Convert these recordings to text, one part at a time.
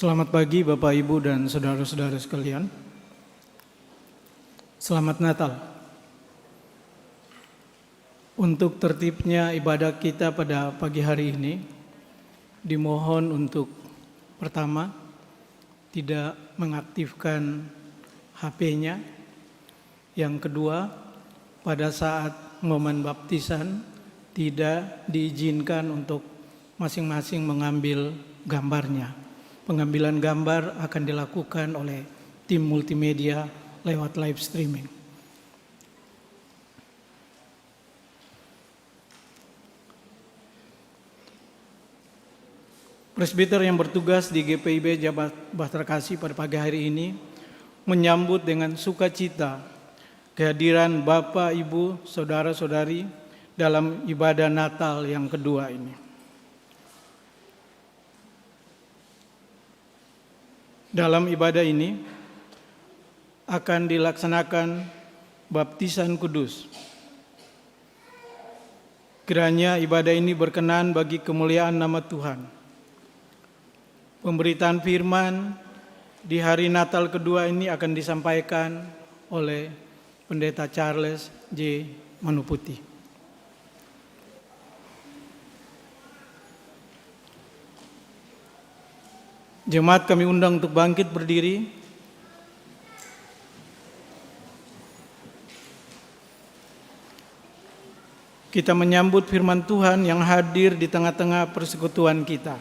Selamat pagi Bapak, Ibu, dan saudara-saudara sekalian. Selamat Natal. Untuk tertibnya ibadah kita pada pagi hari ini, dimohon untuk pertama, tidak mengaktifkan HP-nya. Yang kedua, pada saat momen baptisan, tidak diizinkan untuk masing-masing mengambil gambarnya. Pengambilan gambar akan dilakukan oleh tim multimedia lewat live streaming. Presbiter yang bertugas di GPIB Jabat Bahtera Kasih pada pagi hari ini menyambut dengan sukacita kehadiran Bapak, Ibu, Saudara-saudari dalam ibadah Natal yang kedua ini. Dalam ibadah ini akan dilaksanakan baptisan kudus. Kiranya ibadah ini berkenan bagi kemuliaan nama Tuhan. Pemberitaan firman di hari Natal kedua ini akan disampaikan oleh Pendeta Charles J. Manuputi. Jemaat kami undang untuk bangkit berdiri. Kita menyambut firman Tuhan yang hadir di tengah-tengah persekutuan kita.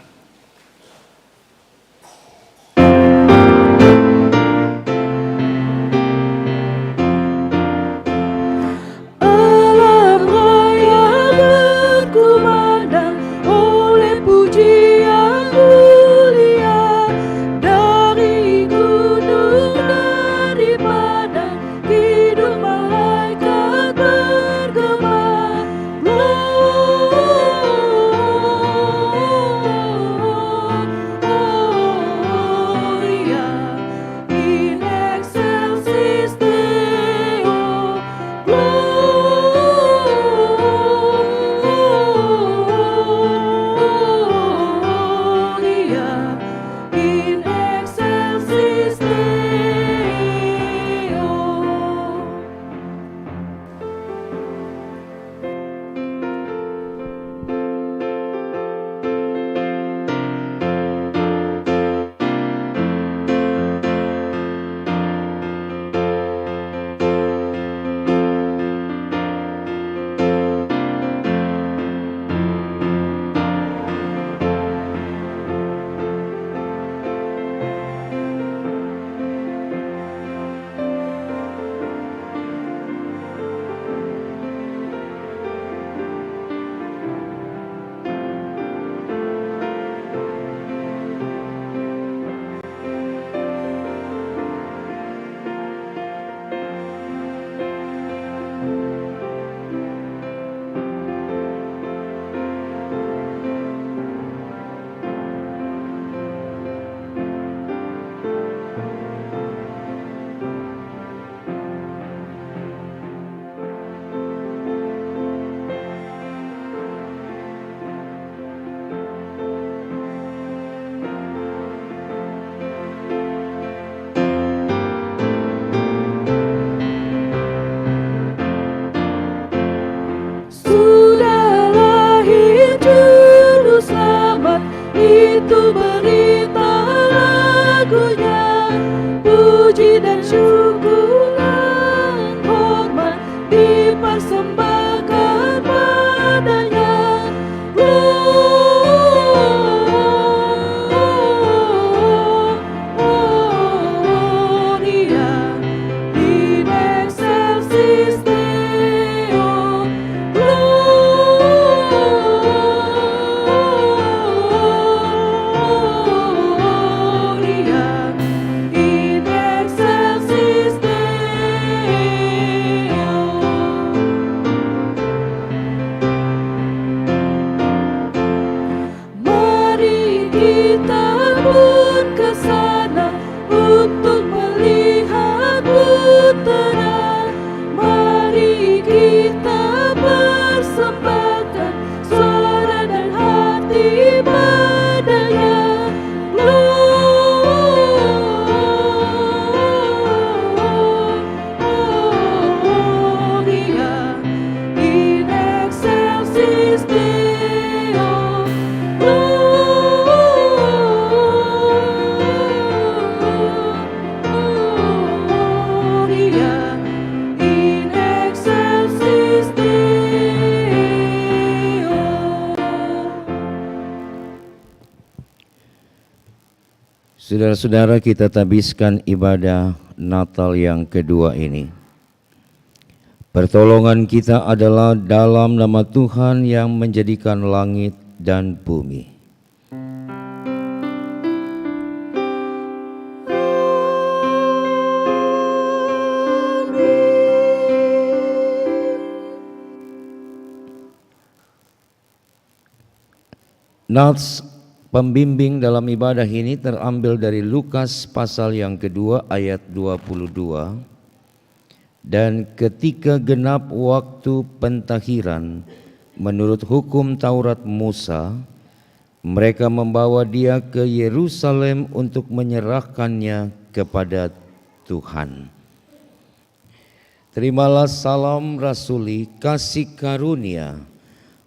Suara dan hati padanya. Saudara-saudara, kita tabiskan ibadah Natal yang kedua ini. Pertolongan kita adalah dalam nama Tuhan yang menjadikan langit dan bumi. Nats pembimbing dalam ibadah ini terambil dari Lukas pasal yang kedua ayat 22. Dan ketika genap waktu pentahiran menurut hukum Taurat Musa, mereka membawa dia ke Yerusalem untuk menyerahkannya kepada Tuhan. Terimalah salam rasuli, kasih karunia,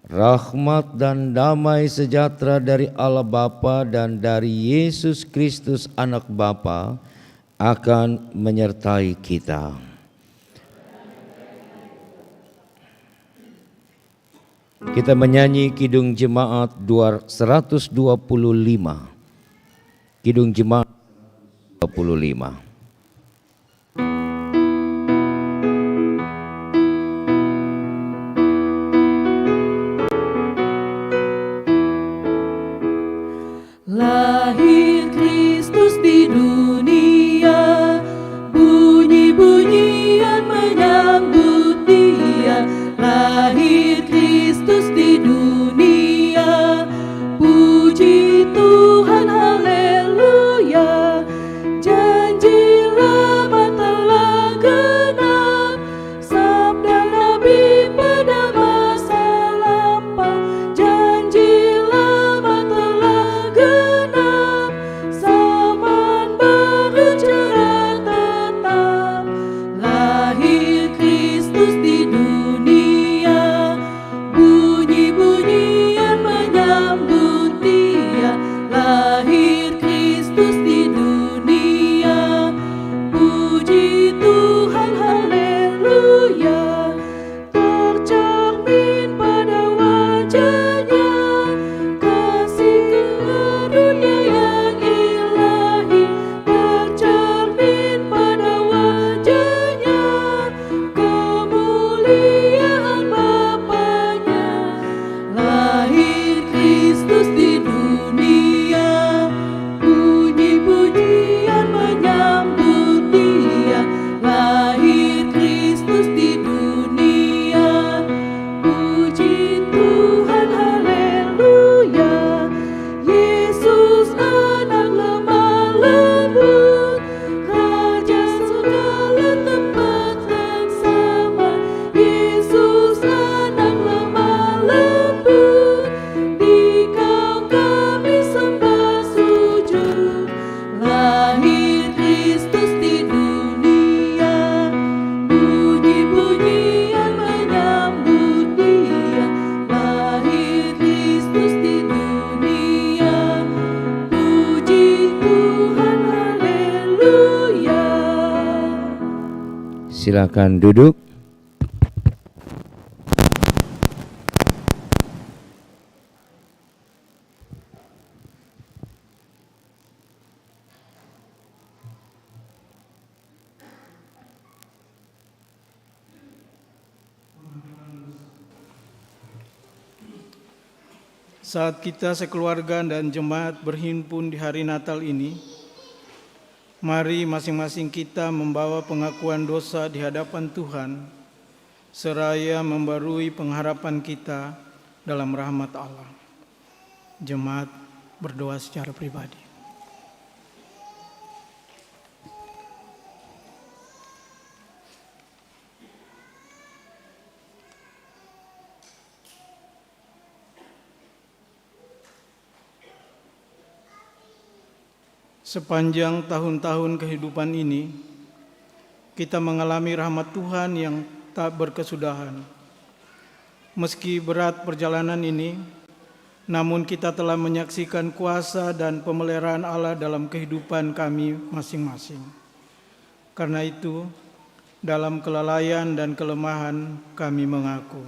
rahmat dan damai sejahtera dari Allah Bapa dan dari Yesus Kristus Anak Bapa akan menyertai kita. Kita menyanyi Kidung Jemaat 125. Kidung Jemaat 125. Lahir Kristus di dunia, bunyi-bunyian menyambut Dia. Lahir Kristus di dunia, puji Tuhan, haleluya. Janji lama telah genap, sabda Nabi pada masa lampau. Janji lama telah genap, zaman baru cerah tetap. Lahir Kristus di dunia, bunyi-bunyian menyambut Dia. Lahir Kristus di dunia, puji Tuhan, haleluya. Tercermin pada wajahnya kasih karunia yang ilahi. Tercermin pada wajahnya kemuliaan Bapanya. Lahir Kristus di dunia, bunyi-bunyian menyambut Dia. Lahir Kristus di dunia, puji Tuhan, haleluya. Yesus anak lemah lembut, Raja segala tempat dan zaman. Yesus anak lemah lembut, Dikau kami sembah sujud. Lahir Kristus di dunia, bunyi-bunyian menyambut Dia. Lahir Kristus di dunia, puji Tuhan, haleluya. Silakan duduk. Saat kita sekeluarga dan jemaat berhimpun di hari Natal ini, mari masing-masing kita membawa pengakuan dosa di hadapan Tuhan, seraya membarui pengharapan kita dalam rahmat Allah. Jemaat berdoa secara pribadi. Sepanjang tahun-tahun kehidupan ini, kita mengalami rahmat Tuhan yang tak berkesudahan. Meski berat perjalanan ini, namun kita telah menyaksikan kuasa dan pemeliharaan Allah dalam kehidupan kami masing-masing. Karena itu, dalam kelalaian dan kelemahan kami mengaku.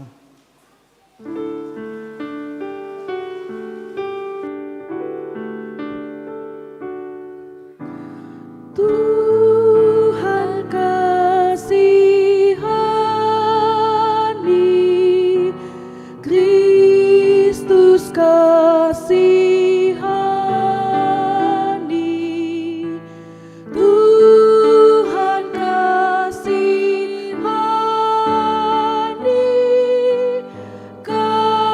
Tuhan kasihani, Kristus kasihani, Tuhan kasihani kami.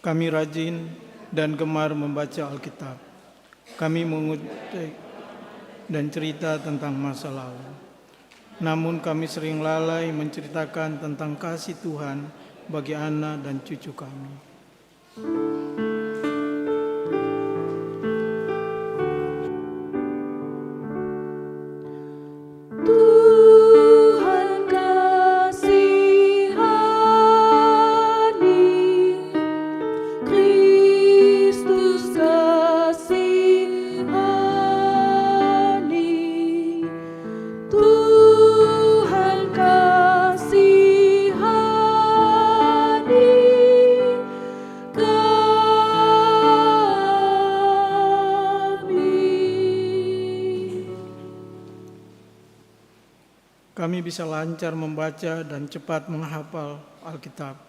Kami rajin dan gemar membaca Alkitab. Kami mengutip dan cerita tentang masa lalu. Namun kami sering lalai menceritakan tentang kasih Tuhan bagi anak dan cucu kami. Tuhan kasihani, Kristus kasihani, Tuhan kasihani kami. Kami bisa lancar membaca dan cepat menghafal Alkitab.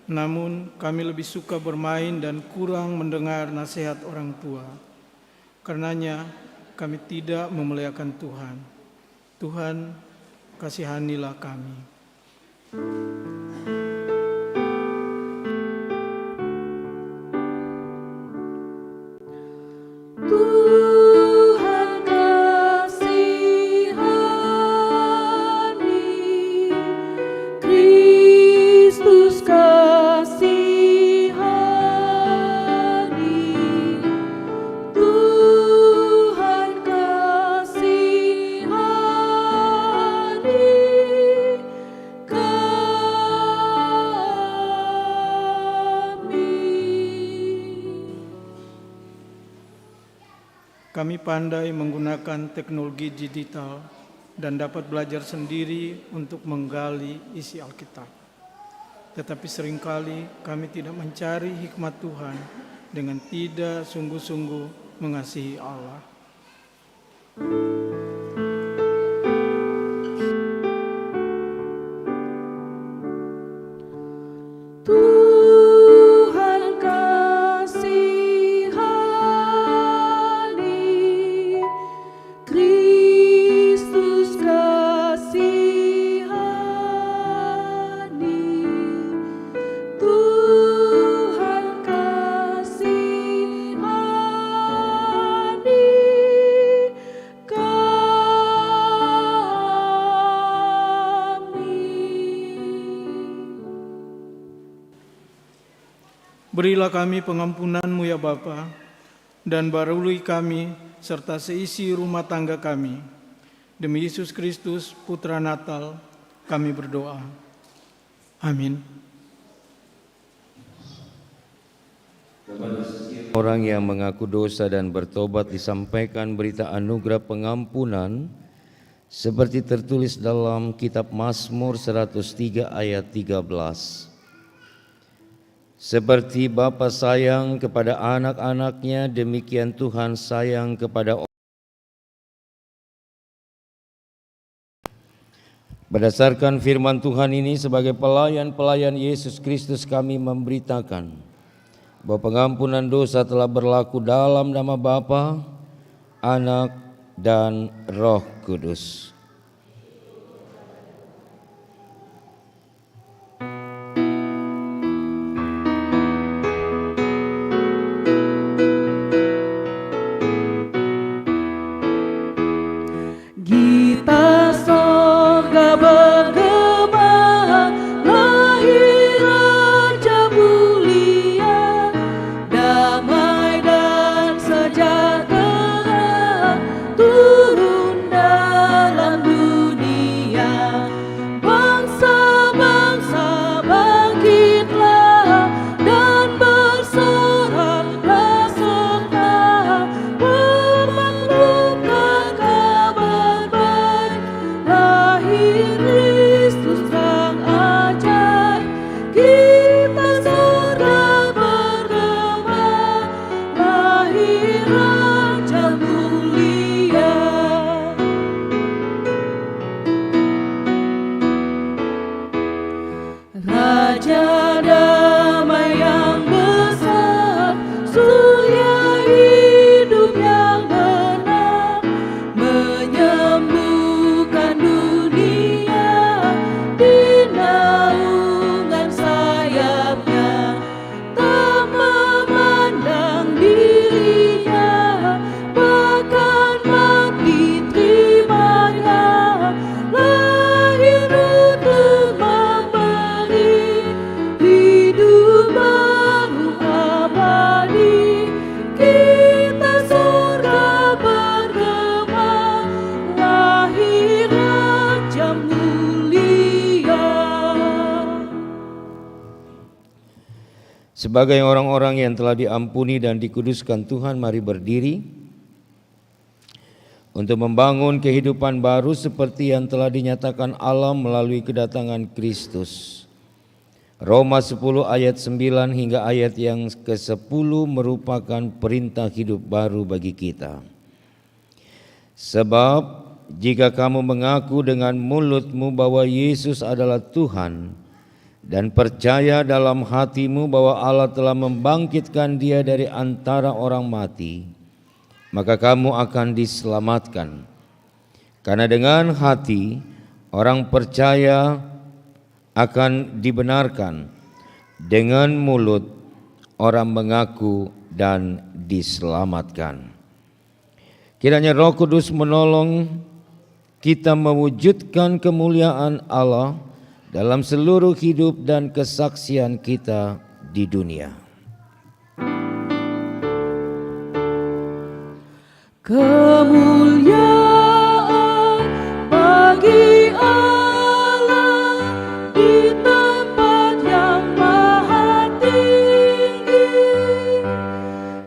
Namun kami lebih suka bermain dan kurang mendengar nasihat orang tua. Karenanya kami tidak memuliakan Tuhan. Tuhan, kasihanilah kami. Tuhan kasihani, Kristus kasihani, Tuhan kasihani kami. Kami pandai menggunakan teknologi digital dan dapat belajar sendiri untuk menggali isi Alkitab. Tetapi seringkali kami tidak mencari hikmat Tuhan dengan tidak sungguh-sungguh mengasihi Allah. Tuhan kasihani, Kristus kasihani, Tuhan kasihani kami. Berilah kami pengampunan-Mu ya Bapa, dan barului kami serta seisi rumah tangga kami. Demi Yesus Kristus, Putra Natal, kami berdoa. Amin. Orang yang mengaku dosa dan bertobat disampaikan berita anugerah pengampunan seperti tertulis dalam kitab Mazmur 103 ayat 13. Seperti Bapa sayang kepada anak-anaknya, demikian Tuhan sayang kepada orang. Berdasarkan firman Tuhan ini, sebagai pelayan-pelayan Yesus Kristus kami memberitakan bahwa pengampunan dosa telah berlaku dalam nama Bapa, Anak, dan Roh Kudus. Gita sorga bergema, lahir Raja mulia, damai dan sejahtera turun dalam Raja damai yang besar, surya hidup yang benar, menyembuhkan dunia di naungan sayapnya, tak memandang dirinya, bahkan mati terimanya, lahir untuk memberi hidup baru abadi. Kita surga bergema, lahir Raja mulia. Sebagai orang-orang yang telah diampuni dan dikuduskan Tuhan, mari berdiri untuk membangun kehidupan baru seperti yang telah dinyatakan Allah melalui kedatangan Kristus. Roma 10 ayat 9 hingga ayat yang ke-10 merupakan perintah hidup baru bagi kita. Sebab jika kamu mengaku dengan mulutmu bahwa Yesus adalah Tuhan dan percaya dalam hatimu bahwa Allah telah membangkitkan Dia dari antara orang mati, maka kamu akan diselamatkan. Karena dengan hati orang percaya akan dibenarkan, dengan mulut orang mengaku dan diselamatkan. Kiranya Roh Kudus menolong kita mewujudkan kemuliaan Allah dalam seluruh hidup dan kesaksian kita di dunia. Kemuliaan bagi Allah di tempat yang maha tinggi,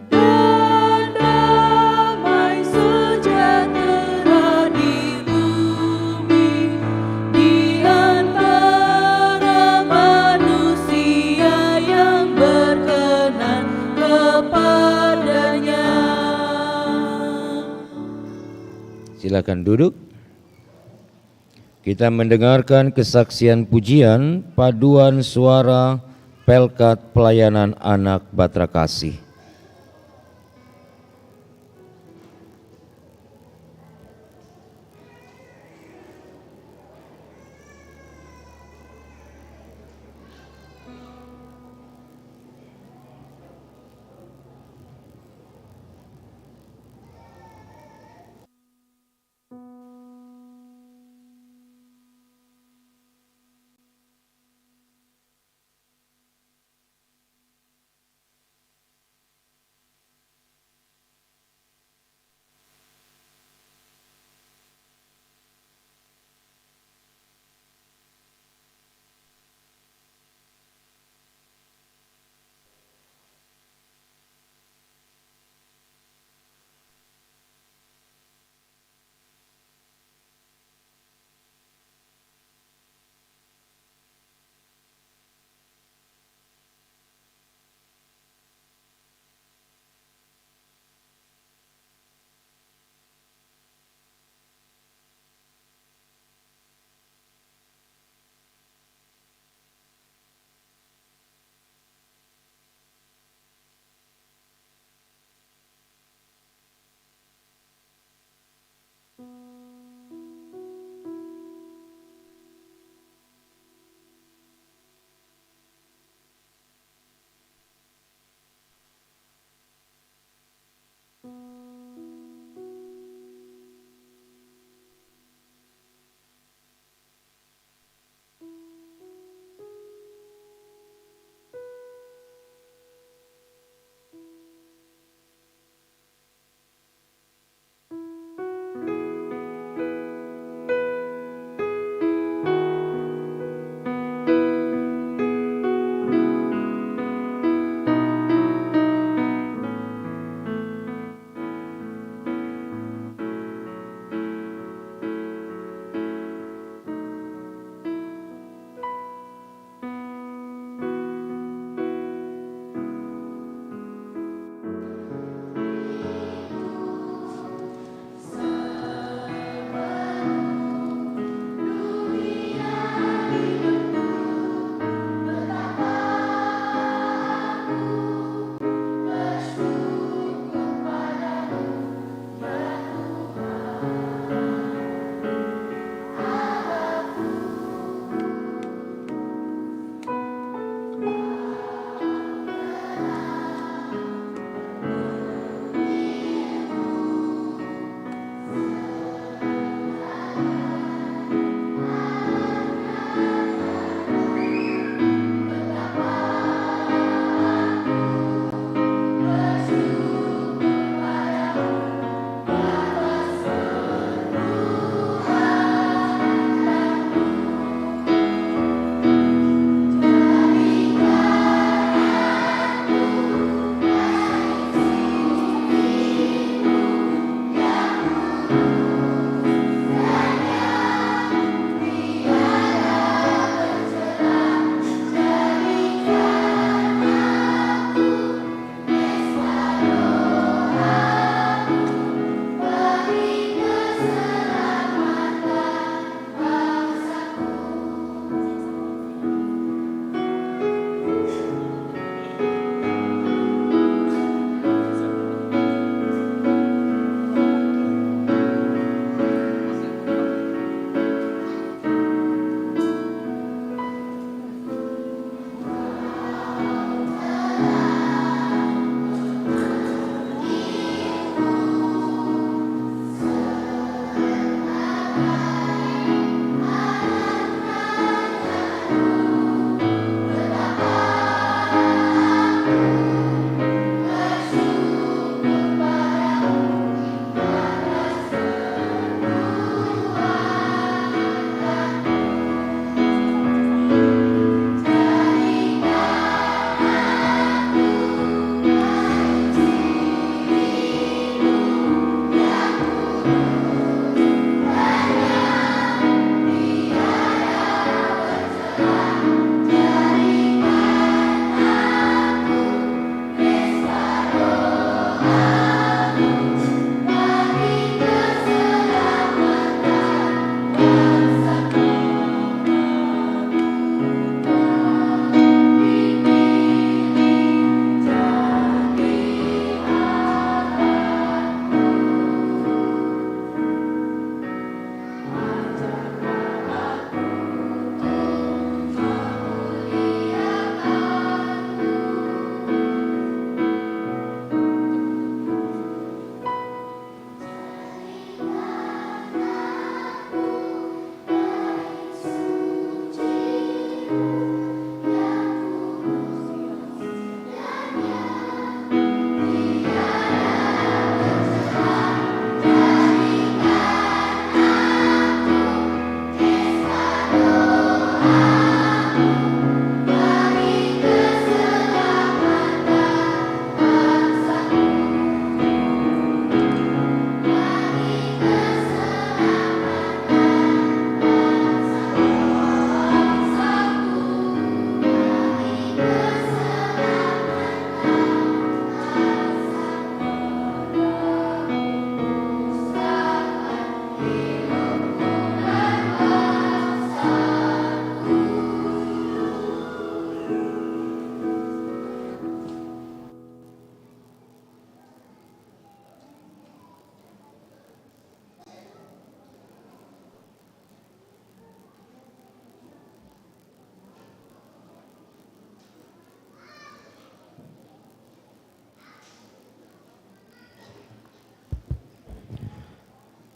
dan damai sejahtera di bumi di antara manusia yang berkenan kepadanya. Silakan duduk. Kita mendengarkan kesaksian pujian paduan suara Pelkat Pelayanan Anak Batra Kasih.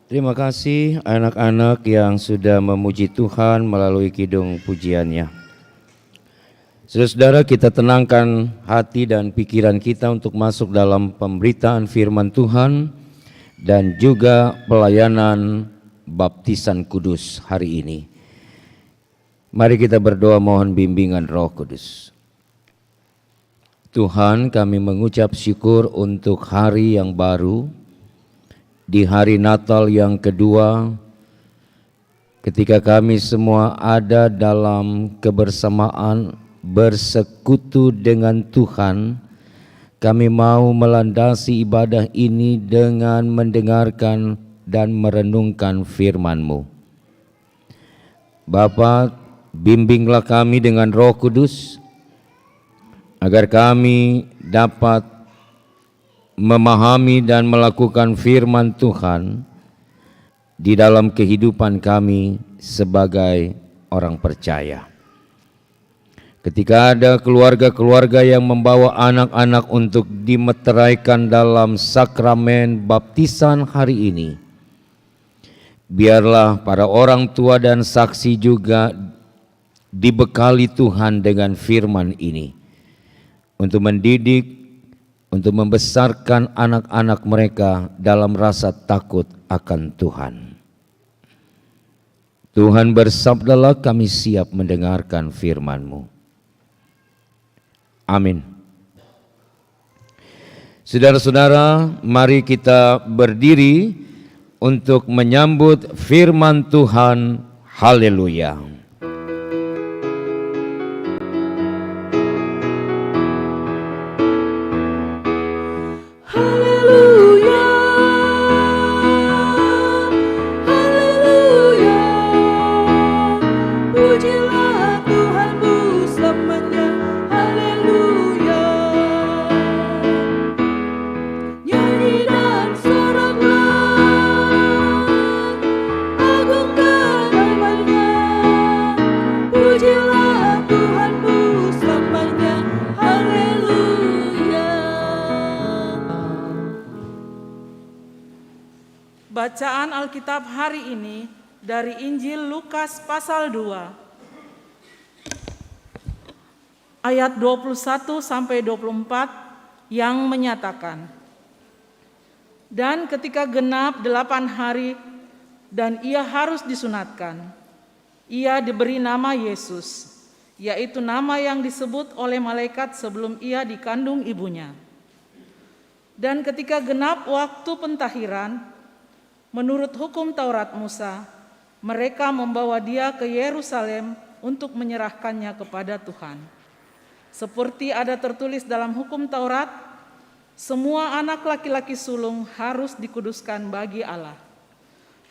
Terima kasih anak-anak yang sudah memuji Tuhan melalui kidung pujiannya. Saudara-saudara, kita tenangkan hati dan pikiran kita untuk masuk dalam pemberitaan firman Tuhan dan juga pelayanan baptisan kudus hari ini. Mari kita berdoa mohon bimbingan Roh Kudus. Tuhan, kami mengucap syukur untuk hari yang baru, di hari Natal yang kedua, ketika kami semua ada dalam kebersamaan bersekutu dengan Tuhan, kami mau melandasi ibadah ini dengan mendengarkan dan merenungkan firman-Mu. Bapa, bimbinglah kami dengan Roh Kudus, agar kami dapat memahami dan melakukan firman Tuhan di dalam kehidupan kami sebagai orang percaya. Ketika ada keluarga-keluarga yang membawa anak-anak untuk dimeteraikan dalam sakramen baptisan hari ini, biarlah para orang tua dan saksi juga dibekali Tuhan dengan firman ini untuk mendidik, untuk membesarkan anak-anak mereka dalam rasa takut akan Tuhan. Tuhan bersabdalah, kami siap mendengarkan firman-Mu. Amin. Saudara-saudara, mari kita berdiri untuk menyambut firman Tuhan. Haleluya. Bacaan Alkitab hari ini dari Injil Lukas pasal 2 ayat 21 sampai 24 yang menyatakan, dan ketika genap 8 hari dan ia harus disunatkan, ia diberi nama Yesus, yaitu nama yang disebut oleh malaikat sebelum ia dikandung ibunya. Dan ketika genap waktu pentahiran, menurut hukum Taurat Musa, mereka membawa dia ke Yerusalem untuk menyerahkannya kepada Tuhan. Seperti ada tertulis dalam hukum Taurat, semua anak laki-laki sulung harus dikuduskan bagi Allah.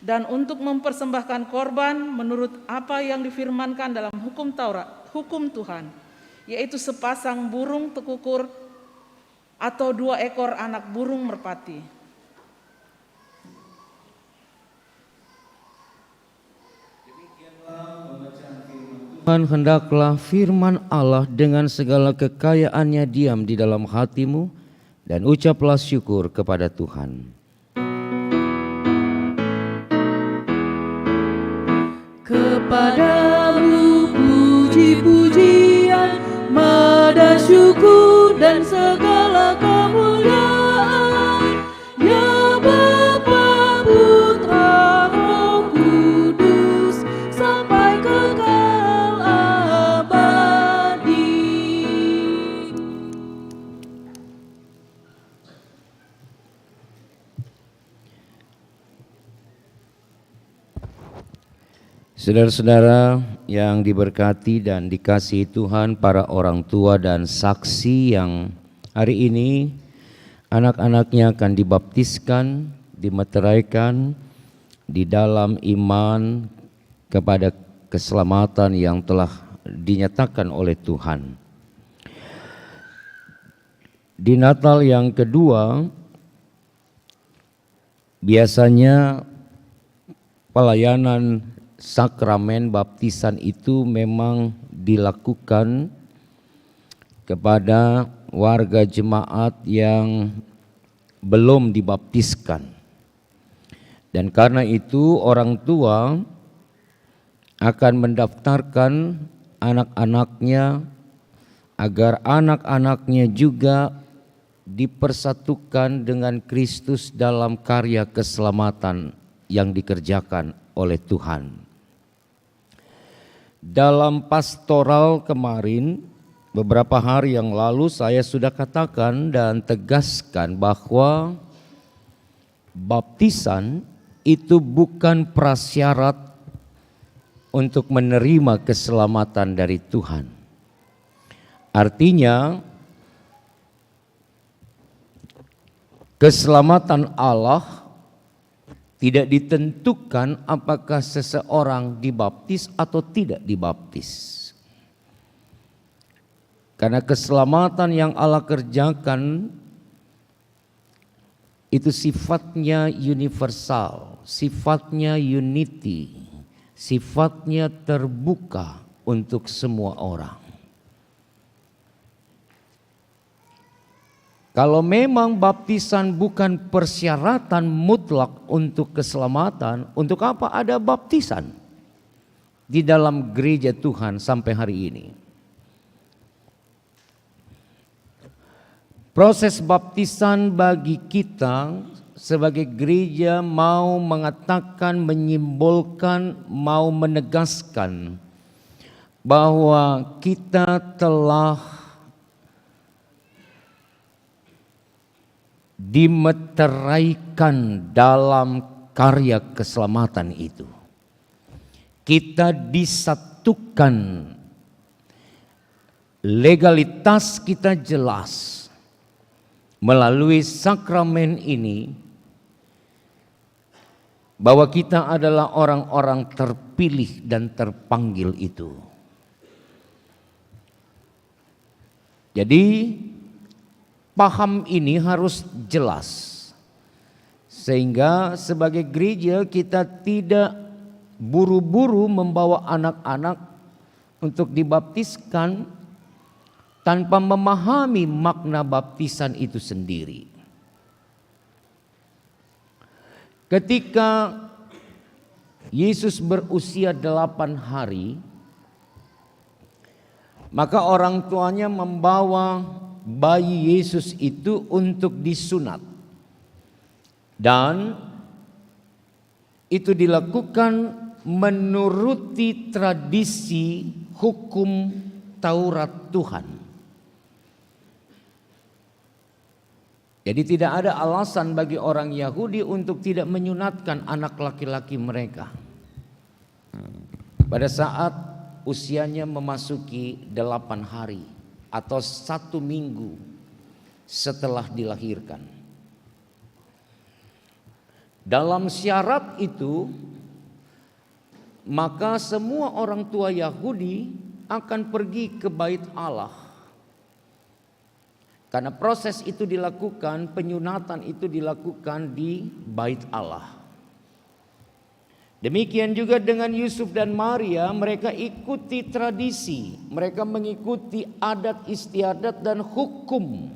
Dan untuk mempersembahkan korban menurut apa yang difirmankan dalam hukum Taurat, hukum Tuhan, yaitu sepasang burung tekukur atau 2 ekor anak burung merpati. Tuhan, hendaklah firman Allah dengan segala kekayaannya diam di dalam hatimu, dan ucaplah syukur kepada Tuhan. Kepadamu puji-puji Saudara-saudara yang diberkati dan dikasihi Tuhan, para orang tua dan saksi yang hari ini anak-anaknya akan dibaptiskan, dimeteraikan di dalam iman kepada keselamatan yang telah dinyatakan oleh Tuhan. Di Natal yang kedua, biasanya pelayanan sakramen baptisan itu memang dilakukan kepada warga jemaat yang belum dibaptiskan. Dan karena itu orang tua akan mendaftarkan anak-anaknya agar anak-anaknya juga dipersatukan dengan Kristus dalam karya keselamatan yang dikerjakan oleh Tuhan. Dalam pastoral kemarin, beberapa hari yang lalu saya sudah katakan dan tegaskan bahwa baptisan itu bukan prasyarat untuk menerima keselamatan dari Tuhan. Artinya, keselamatan Allah tidak ditentukan apakah seseorang dibaptis atau tidak dibaptis. Karena keselamatan yang Allah kerjakan itu sifatnya universal, sifatnya unity, sifatnya terbuka untuk semua orang. Kalau memang baptisan bukan persyaratan mutlak untuk keselamatan, untuk apa ada baptisan di dalam gereja Tuhan sampai hari ini? Proses baptisan bagi kita sebagai gereja mau mengatakan, menyimbolkan, mau menegaskan bahwa kita telah dimeteraikan dalam karya keselamatan itu. Kita disatukan, legalitas kita jelas melalui sakramen ini bahwa kita adalah orang-orang terpilih dan terpanggil itu. Jadi paham ini harus jelas, sehingga sebagai gereja kita tidak buru-buru membawa anak-anak untuk dibaptiskan tanpa memahami makna baptisan itu sendiri. Ketika Yesus berusia 8 hari, maka orang tuanya membawa bayi Yesus itu untuk disunat, dan itu dilakukan menuruti tradisi hukum Taurat Tuhan. Jadi tidak ada alasan bagi orang Yahudi untuk tidak menyunatkan anak laki-laki mereka pada saat usianya memasuki 8 hari atau 1 minggu setelah dilahirkan. Dalam syarat itu, maka semua orang tua Yahudi akan pergi ke bait Allah. Karena proses itu dilakukan, penyunatan itu dilakukan di bait Allah. Demikian juga dengan Yusuf dan Maria, mereka ikuti tradisi, mereka mengikuti adat istiadat dan hukum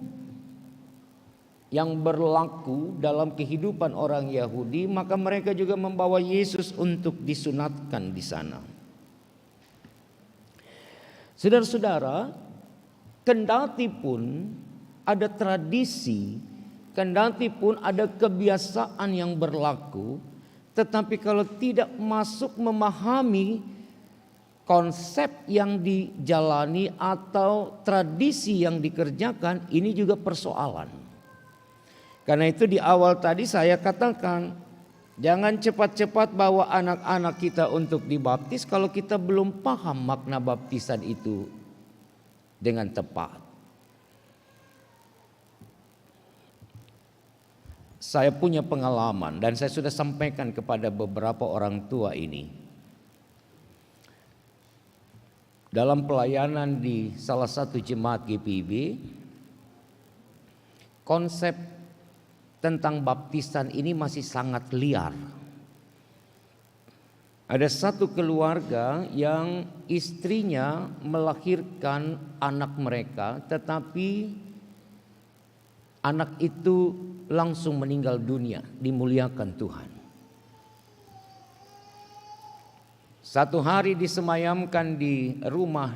yang berlaku dalam kehidupan orang Yahudi, maka mereka juga membawa Yesus untuk disunatkan di sana. Saudara-saudara, kendati pun ada tradisi, kendati pun ada kebiasaan yang berlaku, tetapi kalau tidak masuk memahami konsep yang dijalani atau tradisi yang dikerjakan, ini juga persoalan. Karena itu di awal tadi saya katakan, Jangan cepat-cepat bawa anak-anak kita untuk dibaptis kalau kita belum paham makna baptisan itu dengan tepat. Saya punya pengalaman dan saya sudah sampaikan kepada beberapa orang tua ini. Dalam pelayanan di salah satu jemaat GPIB, konsep tentang baptisan ini masih sangat liar. Ada satu keluarga yang istrinya melahirkan anak mereka, tetapi anak itu langsung meninggal dunia, dimuliakan Tuhan. Satu hari disemayamkan di rumah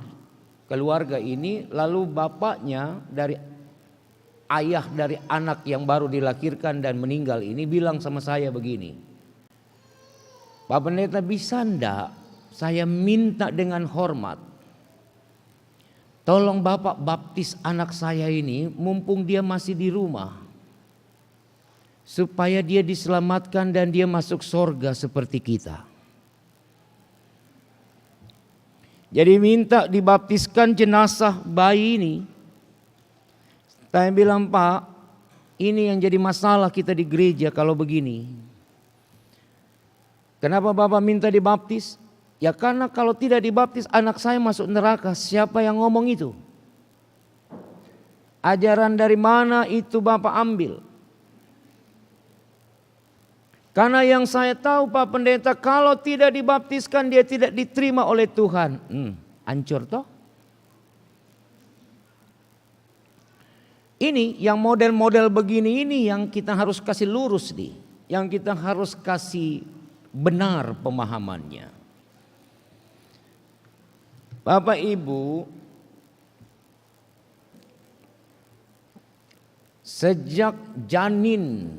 keluarga ini, lalu bapaknya ayah dari anak yang baru dilahirkan dan meninggal ini bilang sama saya begini, Pak Pendeta, bisa enggak saya minta dengan hormat, tolong Bapak baptis anak saya ini mumpung dia masih di rumah, supaya dia diselamatkan dan dia masuk surga seperti kita. Jadi minta dibaptiskan jenazah bayi ini. Saya bilang, Pak, ini yang jadi masalah kita di gereja kalau begini. Kenapa Bapak minta dibaptis? Ya karena kalau tidak dibaptis anak saya masuk neraka. Siapa yang ngomong itu? Ajaran dari mana itu Bapak ambil? Karena yang saya tahu Pak Pendeta, kalau tidak dibaptiskan dia tidak diterima oleh Tuhan. Hancur toh? Ini yang model-model begini ini yang kita harus kasih lurus nih. Yang kita harus kasih benar pemahamannya. Bapak Ibu, sejak janin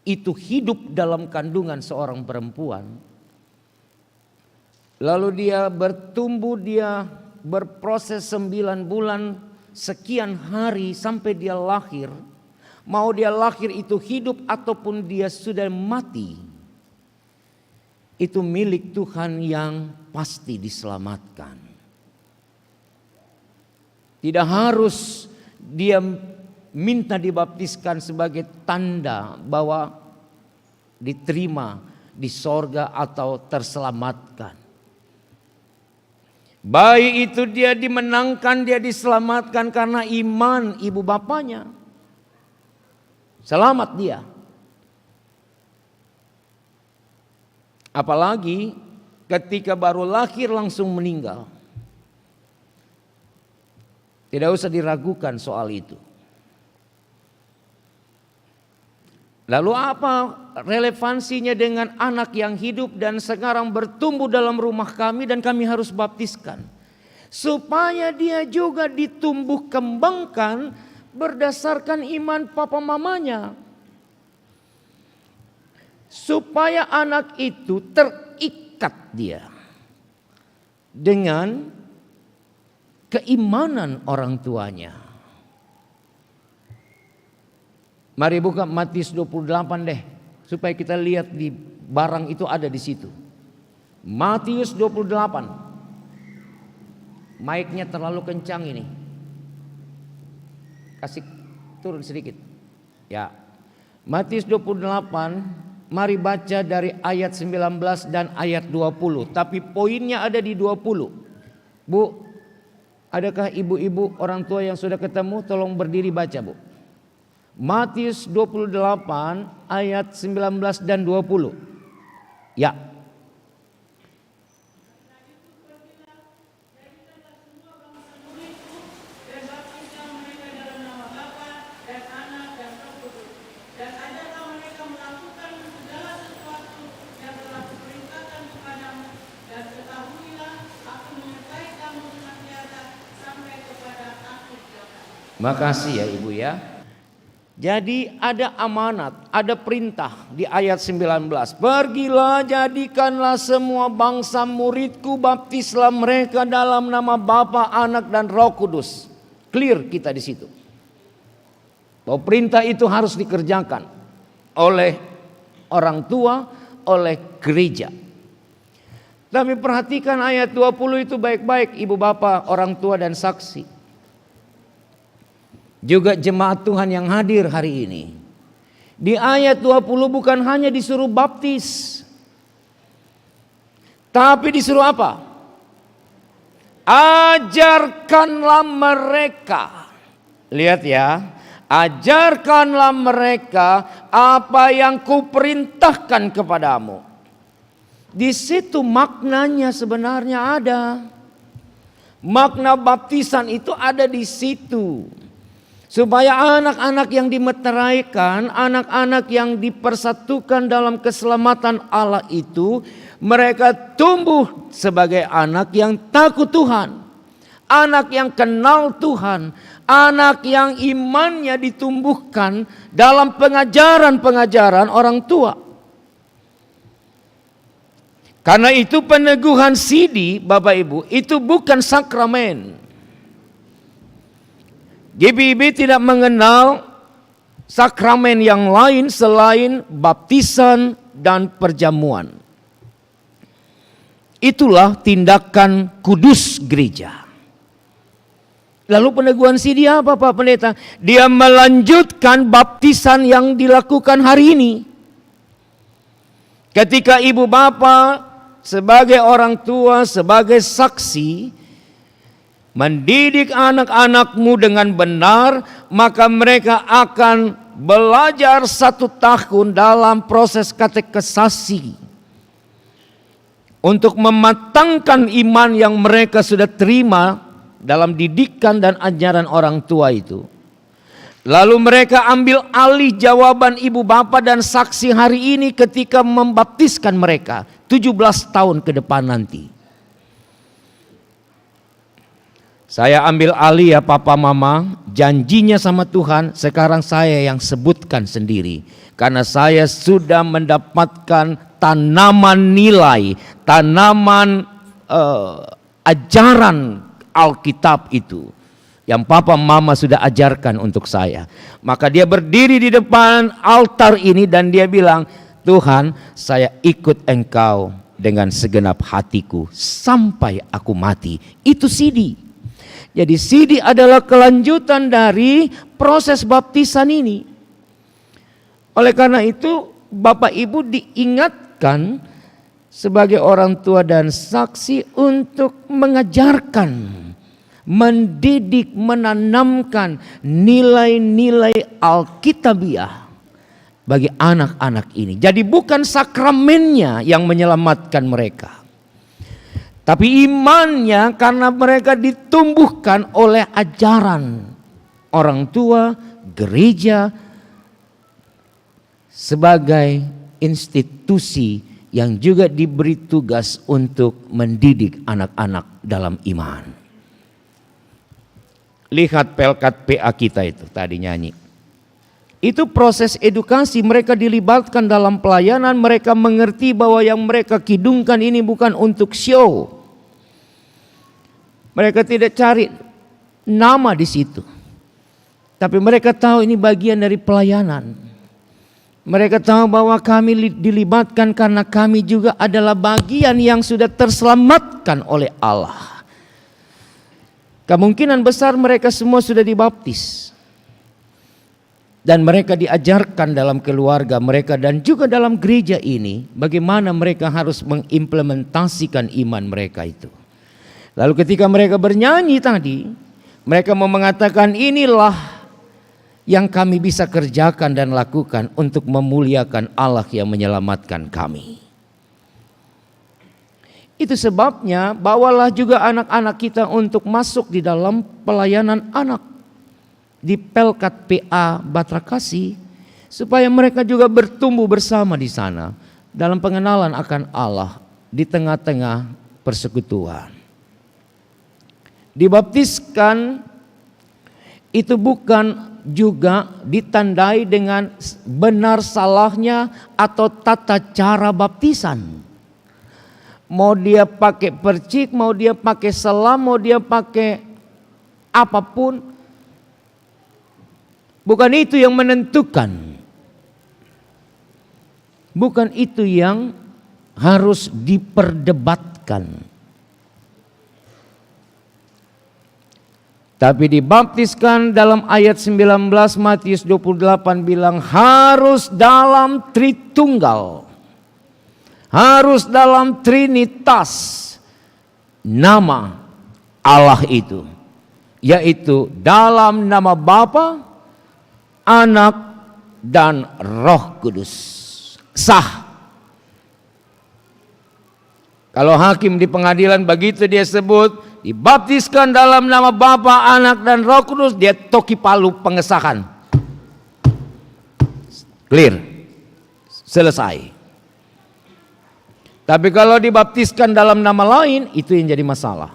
itu hidup dalam kandungan seorang perempuan, lalu dia bertumbuh, dia berproses 9 bulan, sekian hari sampai dia lahir, mau dia lahir itu hidup ataupun dia sudah mati, itu milik Tuhan yang pasti diselamatkan. Tidak harus dia minta dibaptiskan sebagai tanda bahwa diterima di sorga atau terselamatkan. Bayi itu dia dimenangkan, dia diselamatkan karena iman ibu bapanya. Selamat dia. Apalagi ketika baru lahir langsung meninggal. Tidak usah diragukan soal itu. Lalu apa relevansinya dengan anak yang hidup dan sekarang bertumbuh dalam rumah kami dan kami harus baptiskan? Supaya dia juga ditumbuh kembangkan berdasarkan iman papa mamanya. Supaya anak itu terikat dia dengan keimanan orang tuanya. Mari buka Matius 28 deh, supaya kita lihat di barang itu ada di situ. Matius 28. Mic-nya terlalu kencang ini. Kasih turun sedikit. Ya. Matius 28, mari baca dari ayat 19 dan ayat 20. Tapi poinnya ada di 20. Bu, adakah ibu-ibu orang tua yang sudah ketemu? Tolong berdiri baca, Bu. Matius 28 ayat 19 dan 20. Ya. Makasih ya Ibu ya. Jadi ada amanat, ada perintah di ayat 19. Pergilah, jadikanlah semua bangsa muridku, baptislah mereka dalam nama Bapa, Anak dan Roh Kudus. Clear kita di situ. Bahwa perintah itu harus dikerjakan oleh orang tua, oleh gereja. Tapi perhatikan ayat 20 itu baik-baik, ibu bapak, orang tua dan saksi. Juga jemaat Tuhan yang hadir hari ini. Di ayat 20 bukan hanya disuruh baptis, tapi disuruh apa? Ajarkanlah mereka. Lihat ya, ajarkanlah mereka apa yang kuperintahkan kepadamu. Di situ maknanya sebenarnya ada. Makna baptisan itu ada di situ. Supaya anak-anak yang dimeteraikan, anak-anak yang dipersatukan dalam keselamatan Allah itu, mereka tumbuh sebagai anak yang takut Tuhan, anak yang kenal Tuhan, anak yang imannya ditumbuhkan dalam pengajaran-pengajaran orang tua. Karena itu peneguhan sidi, Bapak Ibu, itu bukan sakramen. GPIB tidak mengenal sakramen yang lain selain baptisan dan perjamuan. Itulah tindakan kudus gereja. Lalu peneguhan sidi apa Pak Pendeta? Dia melanjutkan baptisan yang dilakukan hari ini. Ketika ibu bapak sebagai orang tua, sebagai saksi, mendidik anak-anakmu dengan benar, maka mereka akan belajar 1 tahun dalam proses katekisasi untuk mematangkan iman yang mereka sudah terima dalam didikan dan ajaran orang tua itu. Lalu mereka ambil alih jawaban ibu bapak dan saksi hari ini ketika membaptiskan mereka 17 tahun ke depan nanti. Saya ambil alih ya papa mama, janjinya sama Tuhan sekarang saya yang sebutkan sendiri. Karena saya sudah mendapatkan tanaman nilai, tanaman ajaran Alkitab itu. Yang papa mama sudah ajarkan untuk saya. Maka dia berdiri di depan altar ini dan dia bilang, Tuhan saya ikut engkau dengan segenap hatiku sampai aku mati. Itu sidi. Jadi sidi adalah kelanjutan dari proses baptisan ini. Oleh karena itu Bapak Ibu diingatkan sebagai orang tua dan saksi untuk mengajarkan, mendidik, menanamkan nilai-nilai Alkitabiah bagi anak-anak ini. Jadi bukan sakramennya yang menyelamatkan mereka, tapi imannya karena mereka ditumbuhkan oleh ajaran orang tua, gereja sebagai institusi yang juga diberi tugas untuk mendidik anak-anak dalam iman. Lihat pelkat PA kita itu tadi nyanyi. Itu proses edukasi, mereka dilibatkan dalam pelayanan, mereka mengerti bahwa yang mereka kidungkan ini bukan untuk show. Mereka tidak cari nama di situ. Tapi mereka tahu ini bagian dari pelayanan. Mereka tahu bahwa kami dilibatkan karena kami juga adalah bagian yang sudah terselamatkan oleh Allah. Kemungkinan besar mereka semua sudah dibaptis. Dan mereka diajarkan dalam keluarga mereka dan juga dalam gereja ini bagaimana mereka harus mengimplementasikan iman mereka itu. Lalu ketika mereka bernyanyi tadi, mereka mau mengatakan inilah yang kami bisa kerjakan dan lakukan untuk memuliakan Allah yang menyelamatkan kami. Itu sebabnya bawalah juga anak-anak kita untuk masuk di dalam pelayanan anak di Pelkat PA Batra Kasih, supaya mereka juga bertumbuh bersama di sana dalam pengenalan akan Allah di tengah-tengah persekutuan. Dibaptiskan itu bukan juga ditandai dengan benar salahnya atau tata cara baptisan. Mau dia pakai percik, mau dia pakai selam, mau dia pakai apapun, bukan itu yang menentukan. Bukan itu yang harus diperdebatkan. Tapi dibaptiskan dalam ayat 19 Matius 28 bilang harus dalam Tritunggal. Harus dalam Trinitas nama Allah itu. Yaitu dalam nama Bapa, Anak, dan Roh Kudus. Sah. Kalau hakim di pengadilan begitu dia sebut, dibaptiskan dalam nama Bapa, Anak, dan Roh Kudus, dia toki palu pengesahan. Clear. Selesai. Tapi kalau dibaptiskan dalam nama lain, itu yang jadi masalah.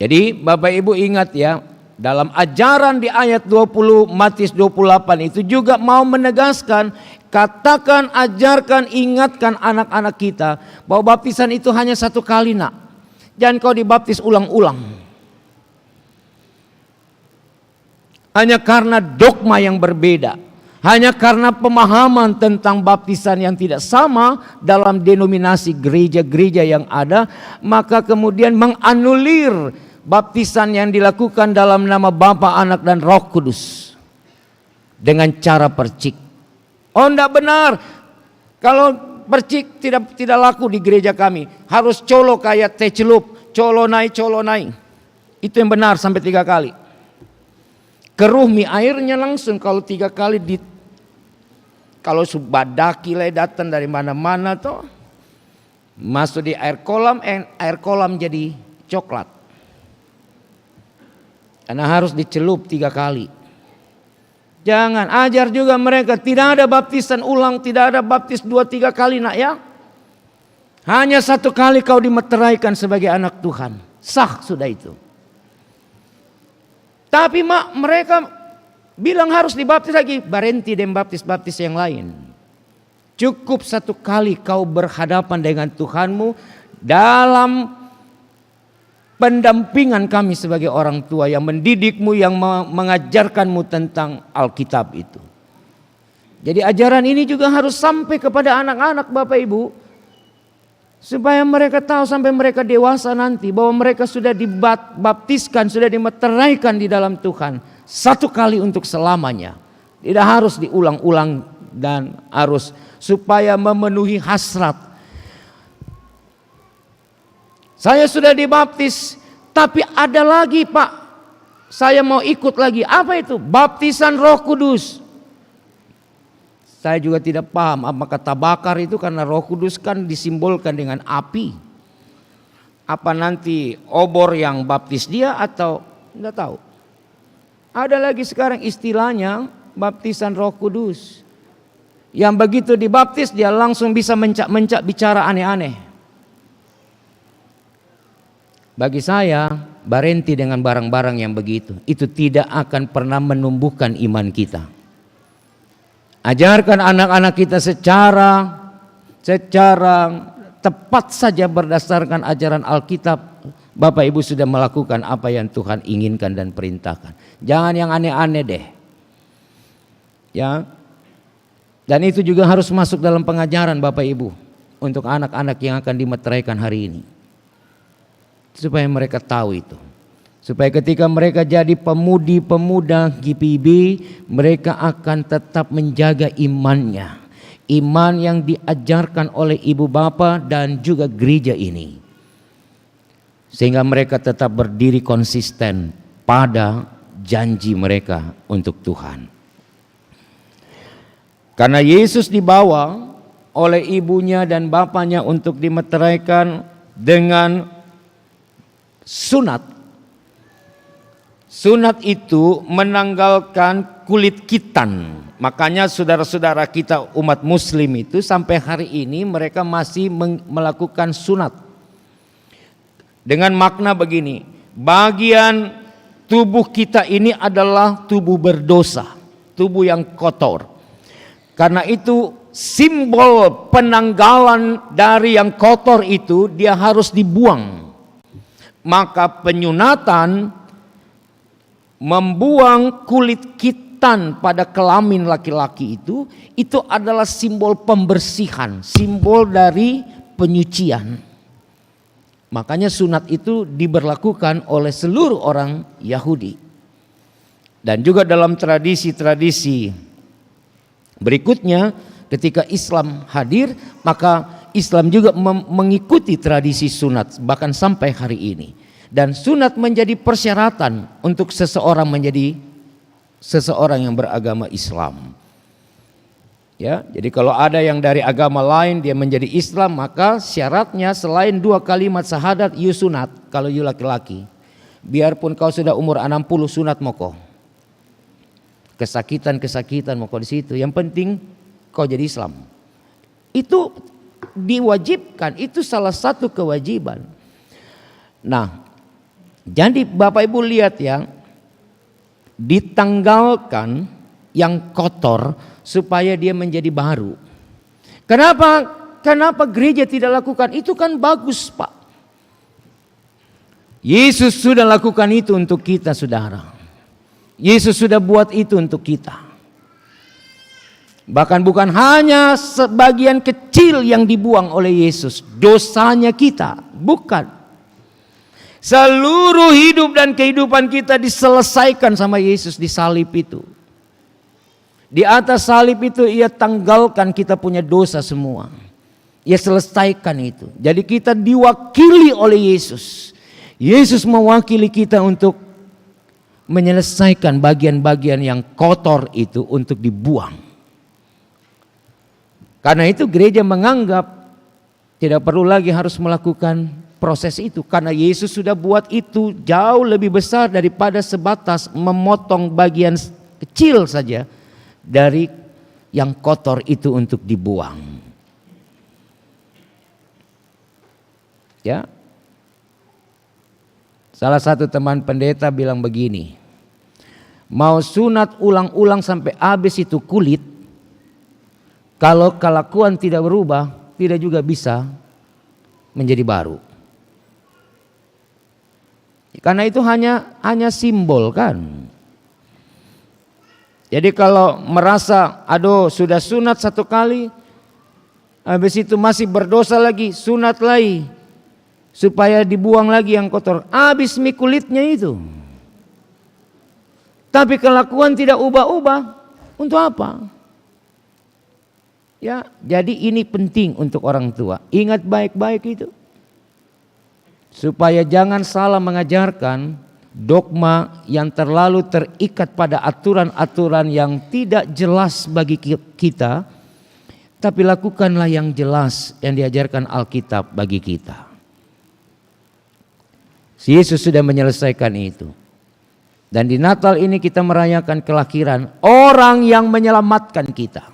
Jadi Bapak Ibu ingat ya, dalam ajaran di ayat 20 Matius 28 itu juga mau menegaskan, katakan, ajarkan, ingatkan anak-anak kita bahwa baptisan itu hanya satu kali nak. Jangan kau dibaptis ulang-ulang. Hanya karena dogma yang berbeda. Hanya karena pemahaman tentang baptisan yang tidak sama dalam denominasi gereja-gereja yang ada, maka kemudian menganulir baptisan yang dilakukan dalam nama Bapa, Anak, dan Roh Kudus dengan cara percik. Oh, enggak benar. Kalau percik tidak laku di gereja kami. Harus colo kayak teh celup, colo naik. Itu yang benar sampai 3 kali. Keruh mi airnya langsung kalau 3 kali kalau subadaki le datang dari mana-mana toh masuk di air kolam jadi coklat. Karena harus dicelup 3 kali. Jangan ajar juga mereka, tidak ada baptisan ulang, tidak ada baptis 2-3 kali nak ya. Hanya 1 kali kau dimeteraikan sebagai anak Tuhan. Sah sudah itu. Tapi mereka bilang harus dibaptis lagi, berhenti dan baptis yang lain. Cukup 1 kali kau berhadapan dengan Tuhanmu dalam pendampingan kami sebagai orang tua yang mendidikmu, yang mengajarkanmu tentang Alkitab itu. Jadi ajaran ini juga harus sampai kepada anak-anak Bapak Ibu, supaya mereka tahu sampai mereka dewasa nanti bahwa mereka sudah dibaptiskan, sudah dimeteraikan di dalam Tuhan 1 kali untuk selamanya. Tidak harus diulang-ulang dan harus supaya memenuhi hasrat. Saya sudah dibaptis, tapi ada lagi Pak, saya mau ikut lagi. Apa itu? Baptisan Roh Kudus. Saya juga tidak paham apa kata bakar itu, karena Roh Kudus kan disimbolkan dengan api. Apa nanti obor yang baptis dia atau tidak tahu. Ada lagi sekarang istilahnya baptisan Roh Kudus. Yang begitu dibaptis dia langsung bisa mencak-mencak bicara aneh-aneh. Bagi saya berhenti dengan barang-barang yang begitu. Itu tidak akan pernah menumbuhkan iman kita. Ajarkan anak-anak kita secara tepat saja berdasarkan ajaran Alkitab. Bapak Ibu sudah melakukan apa yang Tuhan inginkan dan perintahkan. Jangan yang aneh-aneh deh. Ya. Dan itu juga harus masuk dalam pengajaran Bapak Ibu untuk anak-anak yang akan dimeteraikan hari ini. Supaya mereka tahu itu. Supaya ketika mereka jadi pemudi-pemuda GPIB, mereka akan tetap menjaga imannya. Iman yang diajarkan oleh ibu bapa dan juga gereja ini. Sehingga mereka tetap berdiri konsisten pada janji mereka untuk Tuhan. Karena Yesus dibawa oleh ibunya dan bapaknya untuk dimeteraikan dengan sunat. Sunat itu menanggalkan kulit khitan. Makanya saudara-saudara kita umat muslim itu sampai hari ini mereka masih melakukan sunat. Dengan makna begini, bagian tubuh kita ini adalah tubuh berdosa, tubuh yang kotor. Karena itu simbol penanggalan dari yang kotor itu dia harus dibuang. Maka penyunatan membuang kulit hitan pada kelamin laki-laki itu adalah simbol pembersihan, simbol dari penyucian. Makanya sunat itu diberlakukan oleh seluruh orang Yahudi. Dan juga dalam tradisi-tradisi berikutnya ketika Islam hadir, maka Islam juga mengikuti tradisi sunat bahkan sampai hari ini. Dan sunat menjadi persyaratan untuk seseorang menjadi seseorang yang beragama Islam. Ya, jadi kalau ada yang dari agama lain dia menjadi Islam, maka syaratnya selain 2 kalimat syahadat, you sunat kalau you laki-laki. Biarpun kau sudah umur 60 sunat moko. Kesakitan moko di situ. Yang penting kau jadi Islam. Itu diwajibkan, itu salah satu kewajiban. Nah, jadi Bapak Ibu lihat ya, ditanggalkan yang kotor supaya dia menjadi baru. Kenapa gereja tidak lakukan? Itu kan bagus, Pak. Yesus sudah lakukan itu untuk kita, saudara. Yesus sudah buat itu untuk kita. Bahkan bukan hanya sebagian kecil yang dibuang oleh Yesus, dosanya kita, bukan. Seluruh hidup dan kehidupan kita diselesaikan sama Yesus di salib itu. Di atas salib itu ia tanggalkan kita punya dosa semua. Ia selesaikan itu. Jadi kita diwakili oleh Yesus. Yesus mewakili kita untuk menyelesaikan bagian-bagian yang kotor itu untuk dibuang. Karena itu gereja menganggap tidak perlu lagi harus melakukan proses itu. Karena Yesus sudah buat itu jauh lebih besar daripada sebatas memotong bagian kecil saja dari yang kotor itu untuk dibuang. Ya. Salah satu teman pendeta bilang begini, mau sunat ulang-ulang sampai habis itu kulit, kalau kelakuan tidak berubah, tidak juga bisa menjadi baru. Karena itu hanya simbol kan. Jadi kalau merasa aduh sudah sunat 1 kali, habis itu masih berdosa lagi, sunat lagi supaya dibuang lagi yang kotor, habis mie kulitnya itu. Tapi kelakuan tidak ubah-ubah, untuk apa? Ya, jadi ini penting untuk orang tua. Ingat baik-baik itu. Supaya jangan salah mengajarkan dogma yang terlalu terikat pada aturan-aturan yang tidak jelas bagi kita, tapi lakukanlah yang jelas yang diajarkan Alkitab bagi kita. Yesus sudah menyelesaikan itu. Dan di Natal ini kita merayakan kelahiran orang yang menyelamatkan kita.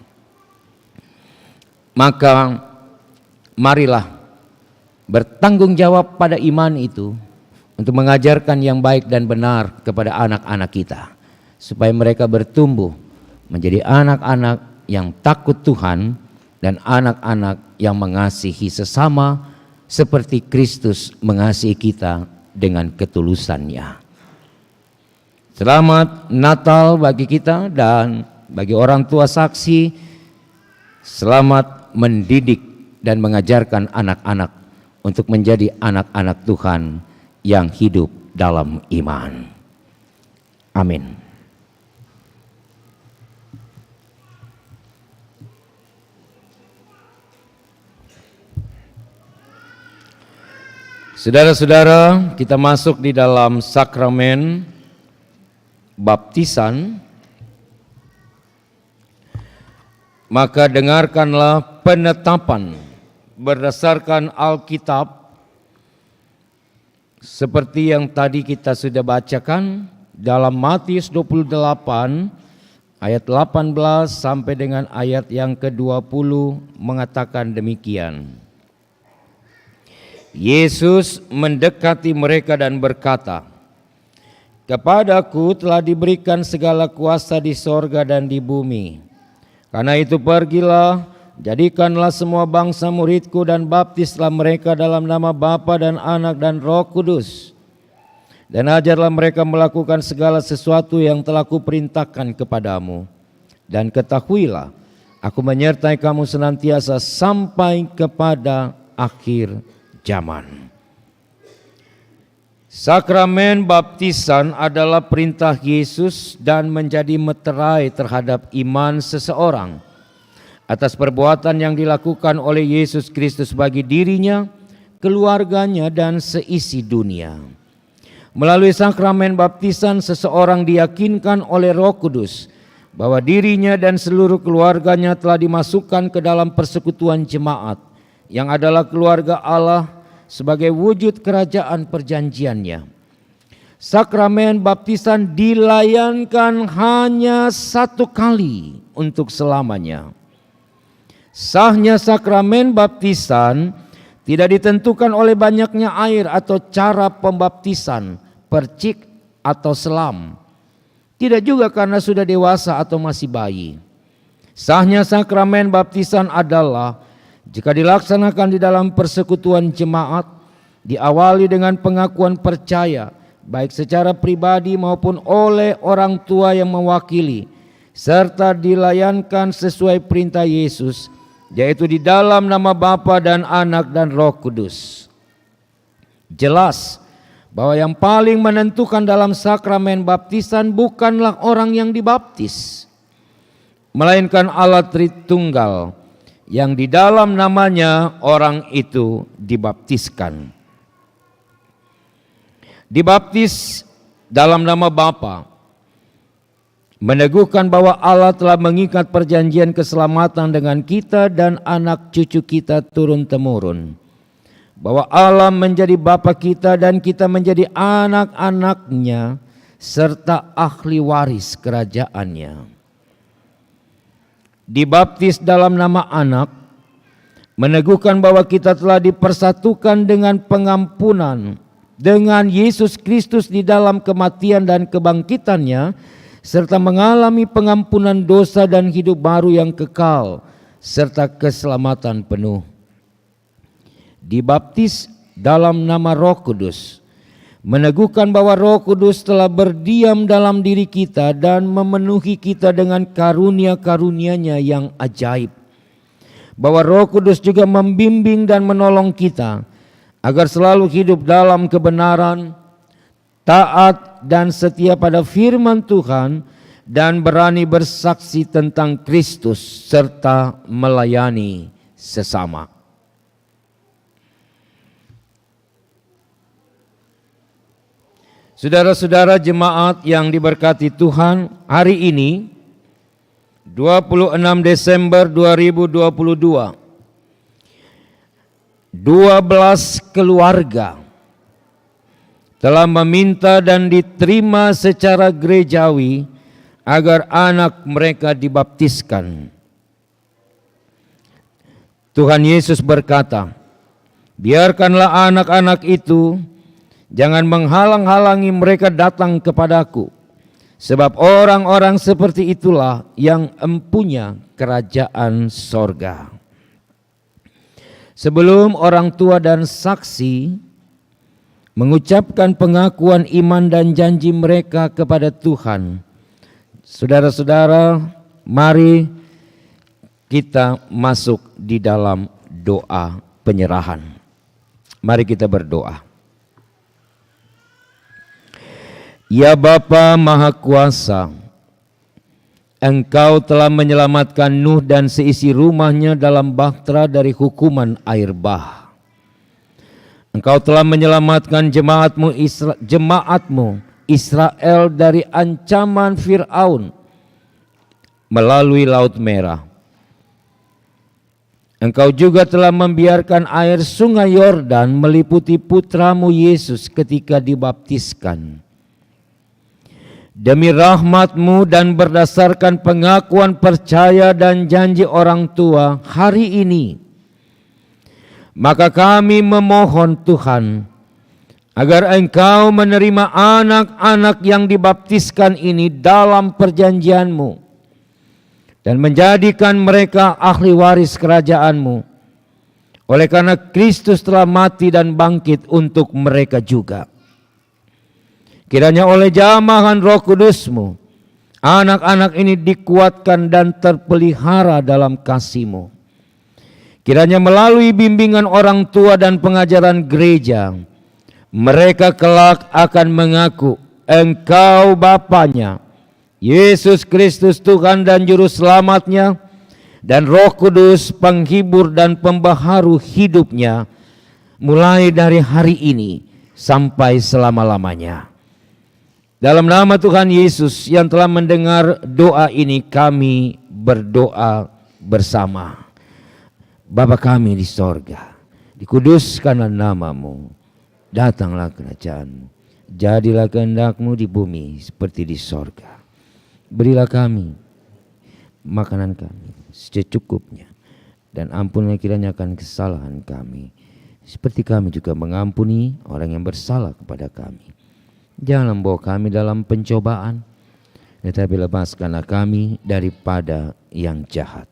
Maka marilah bertanggung jawab pada iman itu untuk mengajarkan yang baik dan benar kepada anak-anak kita, supaya mereka bertumbuh menjadi anak-anak yang takut Tuhan dan anak-anak yang mengasihi sesama seperti Kristus mengasihi kita dengan ketulusannya. Selamat Natal bagi kita dan bagi orang tua saksi. Selamat mendidik dan mengajarkan anak-anak untuk menjadi anak-anak Tuhan yang hidup dalam iman. Amin. Saudara-saudara, kita masuk di dalam sakramen baptisan. Maka dengarkanlah penetapan berdasarkan Alkitab seperti yang tadi kita sudah bacakan dalam Matius 28 ayat 18 sampai dengan ayat yang ke-20 mengatakan demikian. Yesus mendekati mereka dan berkata, "Kepadaku telah diberikan segala kuasa di sorga dan di bumi. Karena itu pergilah, jadikanlah semua bangsa muridku dan baptislah mereka dalam nama Bapa dan Anak dan Roh Kudus. Dan ajarlah mereka melakukan segala sesuatu yang telah kuperintahkan kepadamu. Dan ketahuilah, aku menyertai kamu senantiasa sampai kepada akhir zaman. Sakramen baptisan adalah perintah Yesus dan menjadi meterai terhadap iman seseorang atas perbuatan yang dilakukan oleh Yesus Kristus bagi dirinya, keluarganya, dan seisi dunia. Melalui sakramen baptisan, seseorang diyakinkan oleh Roh Kudus bahwa dirinya dan seluruh keluarganya telah dimasukkan ke dalam persekutuan jemaat yang adalah keluarga Allah sebagai wujud kerajaan perjanjiannya. Sakramen baptisan dilayankan hanya satu kali untuk selamanya. Sahnya sakramen baptisan tidak ditentukan oleh banyaknya air atau cara pembaptisan, percik atau selam. Tidak juga karena sudah dewasa atau masih bayi. Sahnya sakramen baptisan adalah jika dilaksanakan di dalam persekutuan jemaat, diawali dengan pengakuan percaya, baik secara pribadi maupun oleh orang tua yang mewakili, serta dilayankan sesuai perintah Yesus, yaitu di dalam nama Bapa dan Anak dan Roh Kudus. Jelas bahwa yang paling menentukan dalam sakramen baptisan bukanlah orang yang dibaptis, melainkan Allah Tritunggal yang di dalam namanya orang itu dibaptiskan. Dibaptis dalam nama Bapa meneguhkan bahwa Allah telah mengikat perjanjian keselamatan dengan kita dan anak cucu kita turun-temurun. Bahwa Allah menjadi Bapa kita dan kita menjadi anak-anaknya serta ahli waris kerajaannya. Dibaptis dalam nama Anak meneguhkan bahwa kita telah dipersatukan dengan pengampunan dengan Yesus Kristus di dalam kematian dan kebangkitannya, serta mengalami pengampunan dosa dan hidup baru yang kekal serta keselamatan penuh. Dibaptis dalam nama Roh Kudus meneguhkan bahwa Roh Kudus telah berdiam dalam diri kita dan memenuhi kita dengan karunia-karunia-Nya yang ajaib. Bahwa Roh Kudus juga membimbing dan menolong kita agar selalu hidup dalam kebenaran, taat dan setia pada firman Tuhan, dan berani bersaksi tentang Kristus serta melayani sesama. Saudara-saudara jemaat yang diberkati Tuhan, hari ini 26 Desember 2022, 12 keluarga telah meminta dan diterima secara gerejawi agar anak mereka dibaptiskan. Tuhan Yesus berkata, "Biarkanlah anak-anak itu, jangan menghalang-halangi mereka datang kepadaku, sebab orang-orang seperti itulah yang empunya kerajaan sorga." Sebelum orang tua dan saksi mengucapkan pengakuan iman dan janji mereka kepada Tuhan, saudara-saudara, mari kita masuk di dalam doa penyerahan. Mari kita berdoa. Ya Bapa Maha Kuasa, Engkau telah menyelamatkan Nuh dan seisi rumahnya dalam bahtera dari hukuman air bah. Engkau telah menyelamatkan jemaatmu Israel dari ancaman Fir'aun melalui Laut Merah. Engkau juga telah membiarkan air sungai Yordan meliputi putramu Yesus ketika dibaptiskan. Demi rahmat-Mu dan berdasarkan pengakuan percaya dan janji orang tua hari ini, maka kami memohon Tuhan agar Engkau menerima anak-anak yang dibaptiskan ini dalam perjanjian-Mu dan menjadikan mereka ahli waris kerajaan-Mu, oleh karena Kristus telah mati dan bangkit untuk mereka juga. Kiranya oleh jamahan Roh Kudus-Mu, anak-anak ini dikuatkan dan terpelihara dalam kasih-Mu. Kiranya melalui bimbingan orang tua dan pengajaran gereja, mereka kelak akan mengaku Engkau Bapanya, Yesus Kristus Tuhan dan Juru Selamatnya, dan Roh Kudus penghibur dan pembaharu hidupnya, mulai dari hari ini sampai selama-lamanya. Dalam nama Tuhan Yesus yang telah mendengar doa ini, kami berdoa bersama. Bapa kami di sorga, dikuduskanlah nama-Mu, datanglah kerajaan-Mu, jadilah kehendak-Mu di bumi seperti di sorga. Berilah kami makanan kami secukupnya, dan ampunilah kiranya akan kesalahan kami, seperti kami juga mengampuni orang yang bersalah kepada kami. Jangan membawa kami dalam pencobaan, tetapi lepaskanlah kami daripada yang jahat.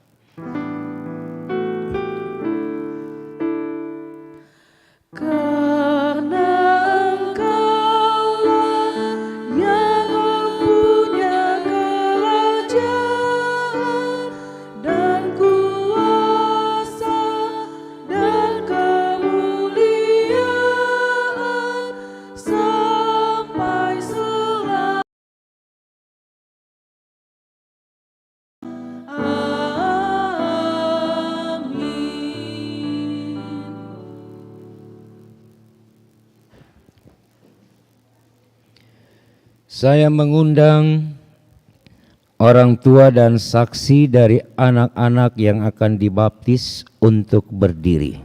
Karena Engkaulah yang mempunyai kerajaan dan kuasa dan kemuliaan sampai selamanya. Amin. Saya mengundang orang tua dan saksi dari anak-anak yang akan dibaptis untuk berdiri.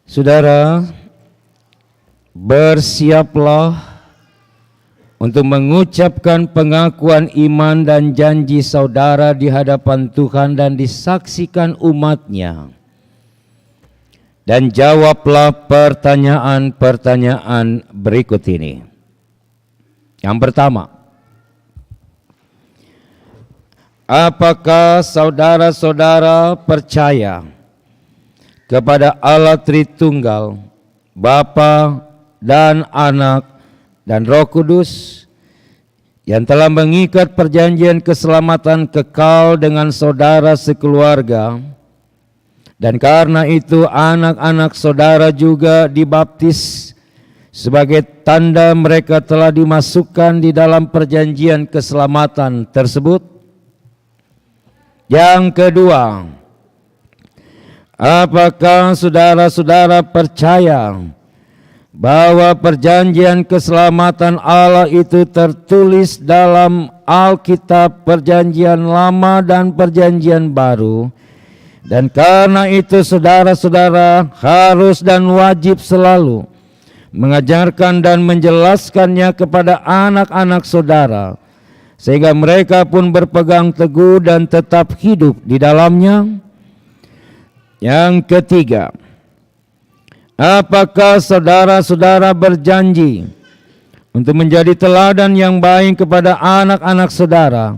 Saudara, bersiaplah untuk mengucapkan pengakuan iman dan janji saudara di hadapan Tuhan dan disaksikan umat-Nya. Dan jawablah pertanyaan-pertanyaan berikut ini. Yang pertama, apakah saudara-saudara percaya kepada Allah Tritunggal, Bapa dan Anak dan Roh Kudus, yang telah mengikat perjanjian keselamatan kekal dengan saudara sekeluarga, dan karena itu anak-anak saudara juga dibaptis sebagai tanda mereka telah dimasukkan di dalam perjanjian keselamatan tersebut? Yang kedua, apakah saudara-saudara percaya bahwa perjanjian keselamatan Allah itu tertulis dalam Alkitab Perjanjian Lama dan Perjanjian Baru, dan karena itu saudara-saudara harus dan wajib selalu mengajarkan dan menjelaskannya kepada anak-anak saudara, sehingga mereka pun berpegang teguh dan tetap hidup di dalamnya? Yang ketiga, apakah saudara-saudara berjanji untuk menjadi teladan yang baik kepada anak-anak saudara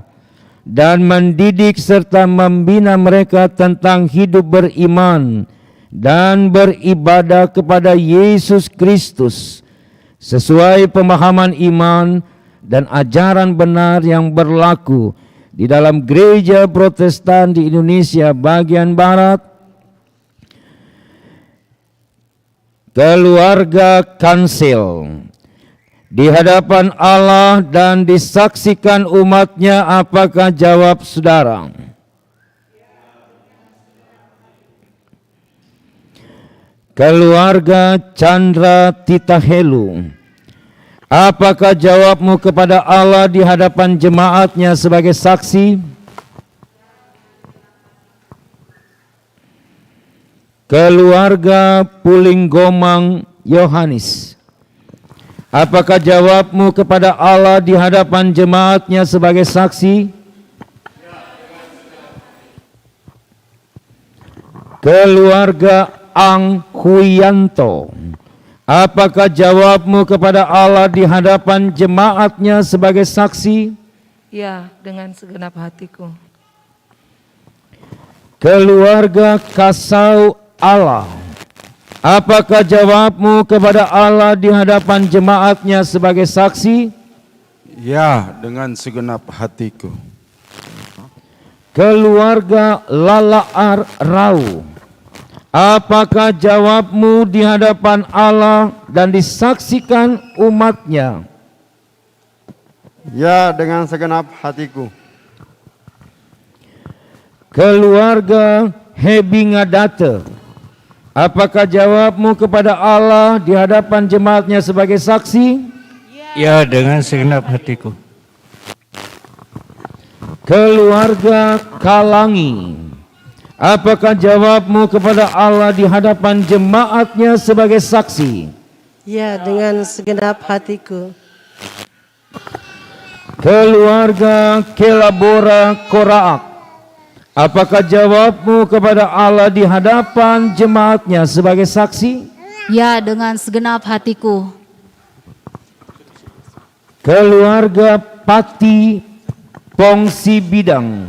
dan mendidik serta membina mereka tentang hidup beriman dan beribadah kepada Yesus Kristus sesuai pemahaman iman dan ajaran benar yang berlaku di dalam gereja Protestan di Indonesia bagian Barat, keluarga kansil, di hadapan Allah dan disaksikan umat-Nya? Apakah jawab saudara? Keluarga Chandra Titahelu, apakah jawabmu kepada Allah di hadapan jemaat-Nya sebagai saksi? Keluarga Pulinggomang Yohanes, apakah jawabmu kepada Allah di hadapan jemaat-Nya sebagai saksi? Keluarga Ang Huyanto, apakah jawabmu kepada Allah di hadapan jemaat-Nya sebagai saksi? Ya, dengan segenap hatiku. Keluarga Kasau Allah, apakah jawabmu kepada Allah di hadapan jemaatnya sebagai saksi? Ya, dengan segenap hatiku. Keluarga Lalaar Rau, apakah jawabmu di hadapan Allah dan disaksikan umatnya? Ya, dengan segenap hatiku. Keluarga Hebingadate, apakah jawabmu kepada Allah di hadapan jemaatnya sebagai saksi? Ya, dengan segenap hatiku. Keluarga Kalangi, apakah jawabmu kepada Allah di hadapan jemaatnya sebagai saksi? Ya, dengan segenap hatiku. Keluarga Kelabora Koraak, apakah jawabmu kepada Allah di hadapan jemaatnya sebagai saksi? Ya, dengan segenap hatiku. Keluarga Pati Pongsi Bidang,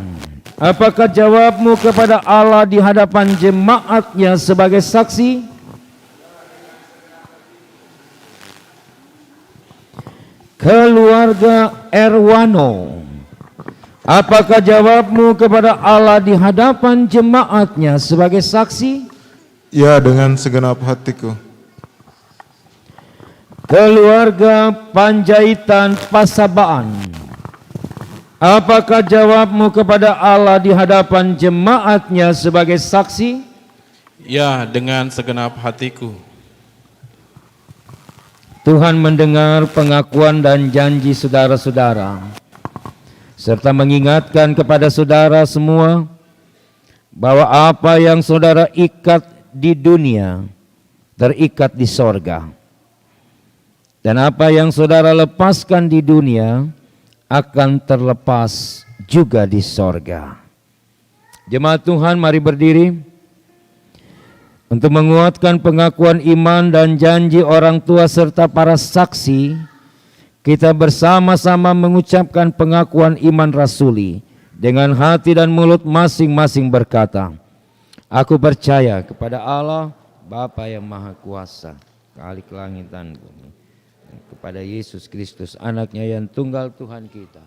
apakah jawabmu kepada Allah di hadapan jemaatnya sebagai saksi? Keluarga Erwano, apakah jawabmu kepada Allah di hadapan jemaatnya sebagai saksi? Ya, dengan segenap hatiku. Keluarga Panjaitan Pasabaan, apakah jawabmu kepada Allah di hadapan jemaatnya sebagai saksi? Ya, dengan segenap hatiku. Tuhan mendengar pengakuan dan janji saudara-saudara, serta mengingatkan kepada saudara semua bahwa apa yang saudara ikat di dunia terikat di sorga, dan apa yang saudara lepaskan di dunia akan terlepas juga di sorga. Jemaat Tuhan, mari berdiri untuk menguatkan pengakuan iman dan janji orang tua serta para saksi. Kita bersama-sama mengucapkan pengakuan iman rasuli dengan hati dan mulut masing-masing berkata, aku percaya kepada Allah Bapa yang Maha Kuasa, Khalik langit dan bumi, dan kepada Yesus Kristus anaknya yang tunggal Tuhan kita,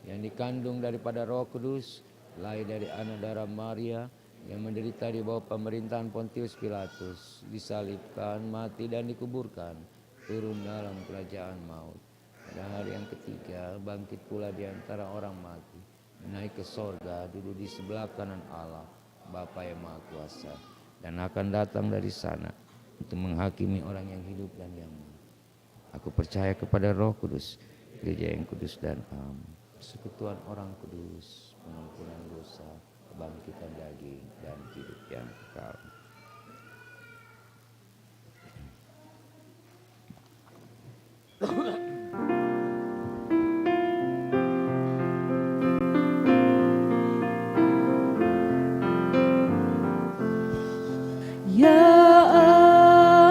yang dikandung daripada Roh Kudus, lahir dari anak darah Maria, yang menderita di bawah pemerintahan Pontius Pilatus, disalibkan, mati dan dikuburkan, turun dalam kerajaan maut. Pada hari yang ketiga bangkit pula di antara orang mati, naik ke sorga, duduk di sebelah kanan Allah Bapa yang Maha Kuasa, dan akan datang dari sana untuk menghakimi orang yang hidup dan yang mati. Aku percaya kepada Roh Kudus, gereja yang kudus dan am, persekutuan orang kudus, pengampunan dosa, kebangkitan daging dan hidup yang kekal. Ya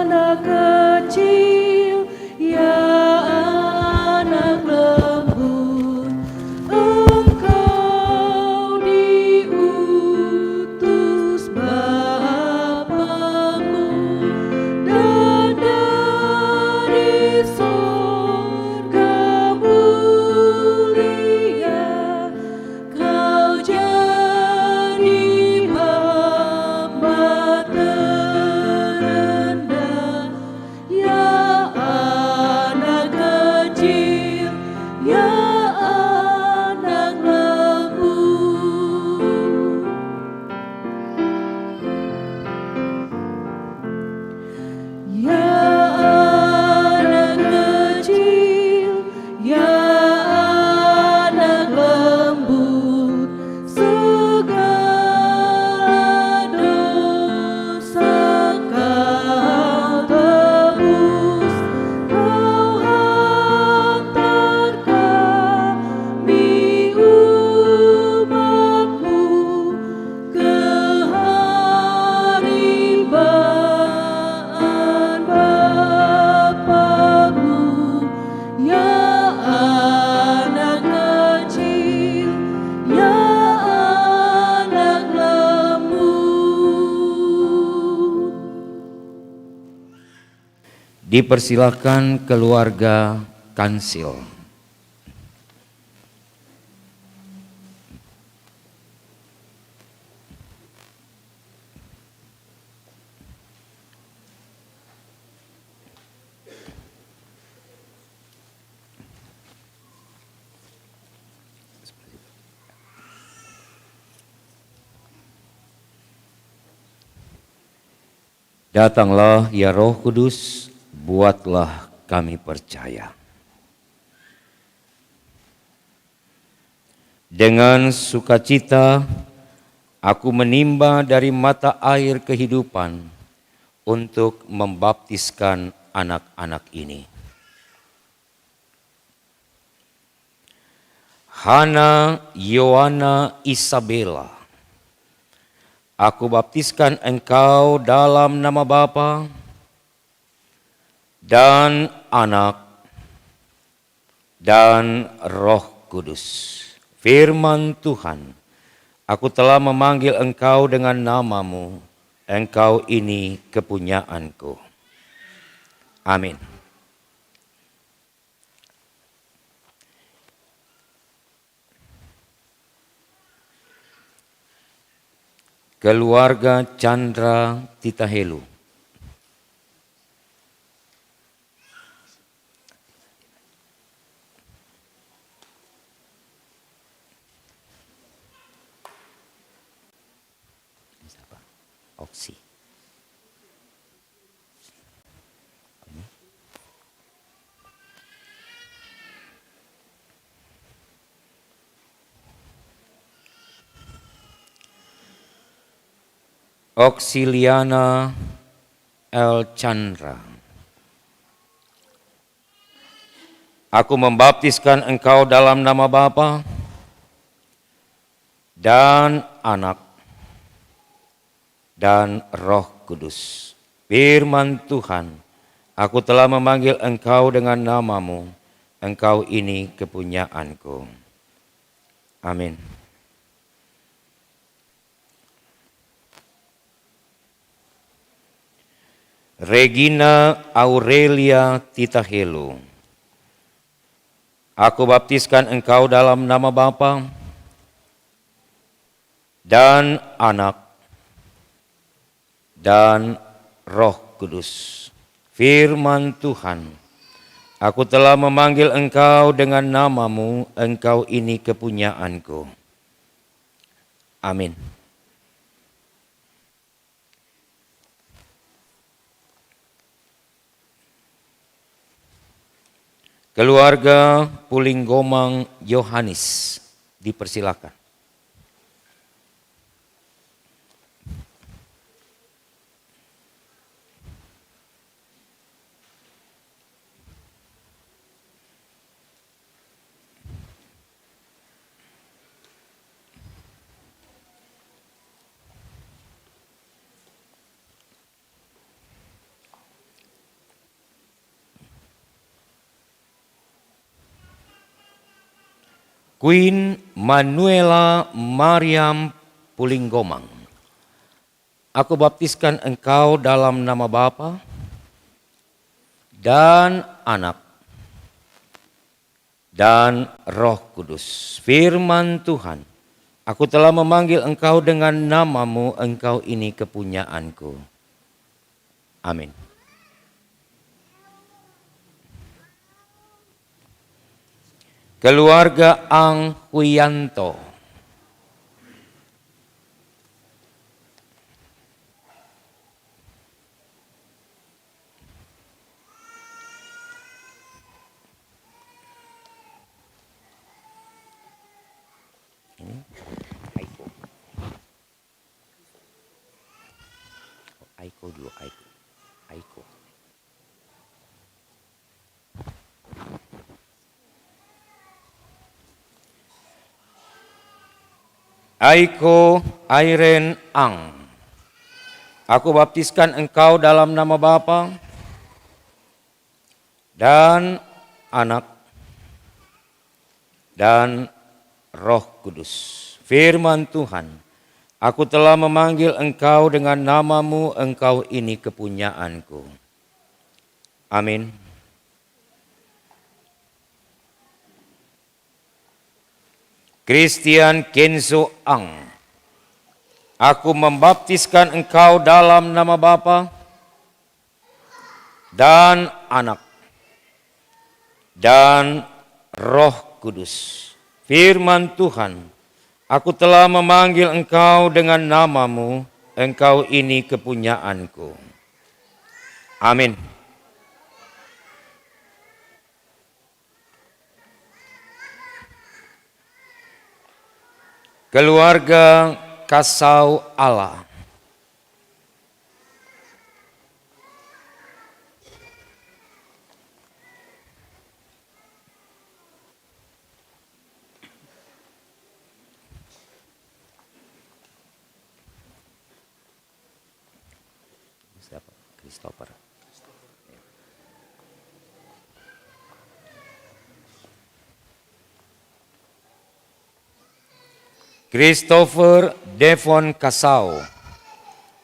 anak kecil, ya anak lembut, engkau diutus Bapa. Dipersilakan keluarga kansil. Datanglah ya Roh Kudus, buatlah kami percaya. Dengan sukacita aku menimba dari mata air kehidupan untuk membaptiskan anak-anak ini. Hana, Yohana, Isabella, aku baptiskan engkau dalam nama Bapa dan Anak dan Roh Kudus. Firman Tuhan, aku telah memanggil engkau dengan namamu, engkau ini kepunyaanku. Amin. Keluarga Chandra Titahelu. Oksi. Oksiliana L. Chandra. Aku membaptiskan engkau dalam nama Bapa dan Anak dan Roh Kudus. Firman Tuhan, aku telah memanggil engkau dengan namamu, engkau ini kepunyaanku. Amin. Regina Aurelia Titahelu. Aku baptiskan engkau dalam nama Bapa dan Anak dan Roh Kudus. Firman Tuhan, aku telah memanggil engkau dengan namamu, engkau ini kepunyaanku. Amin. Keluarga Pulinggomang Yohanes, dipersilakan. Queen Manuela Mariam Pulinggomang. Aku baptiskan engkau dalam nama Bapa dan Anak dan Roh Kudus. Firman Tuhan, aku telah memanggil engkau dengan namamu, engkau ini kepunyaanku. Amin. Keluarga Ang Huyanto. Aiko dulu, Aiko. Aiko Airen Ang. Aku baptiskan engkau dalam nama Bapa dan Anak dan Roh Kudus. Firman Tuhan, aku telah memanggil engkau dengan namamu, engkau ini kepunyaanku. Amin. Christian Kenzo Ang, aku membaptiskan engkau dalam nama Bapa dan Anak dan Roh Kudus. Firman Tuhan, aku telah memanggil engkau dengan namamu, engkau ini kepunyaanku. Amin. Keluarga Kasau Allah, Christopher. Christopher Devon Kasau,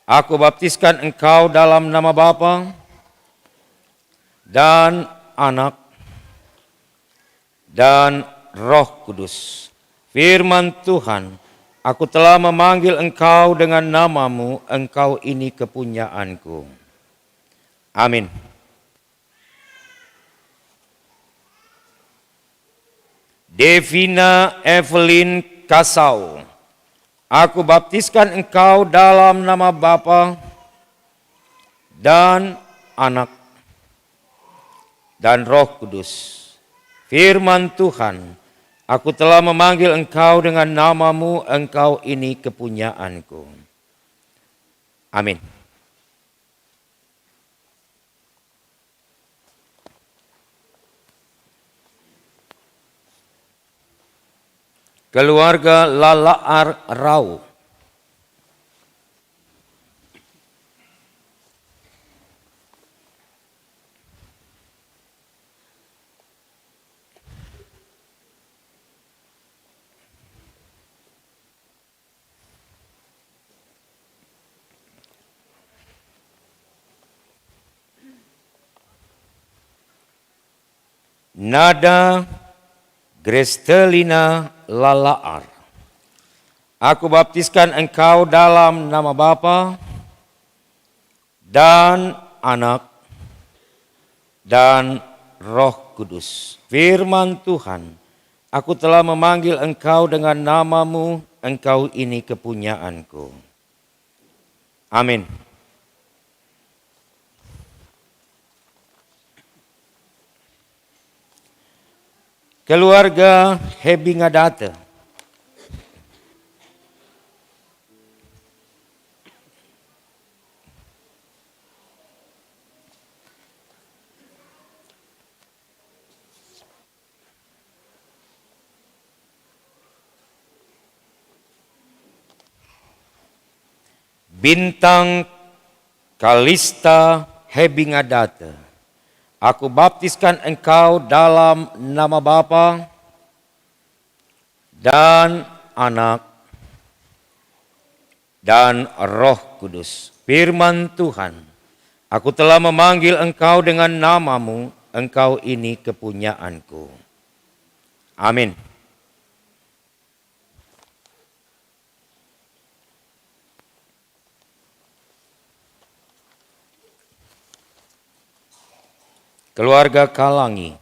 aku baptiskan engkau dalam nama Bapa dan Anak dan Roh Kudus. Firman Tuhan, aku telah memanggil engkau dengan namamu, engkau ini kepunyaanku. Amin. Devina Evelyn Kasau, aku baptiskan engkau dalam nama Bapa dan Anak dan Roh Kudus. Firman Tuhan, aku telah memanggil engkau dengan namamu, engkau ini kepunyaanku. Amin. Keluarga Lalaar Rau, Nada Grestelina Lalaar, aku baptiskan engkau dalam nama Bapa dan Anak dan Roh Kudus. Firman Tuhan, aku telah memanggil engkau dengan namamu, engkau ini kepunyaanku. Amin. Keluarga Hebingadate, Bintang Kalista Hebingadate, aku baptiskan engkau dalam nama Bapa dan Anak dan Roh Kudus. Firman Tuhan, aku telah memanggil engkau dengan namamu, engkau ini kepunyaanku. Amin. Keluarga Kalangi,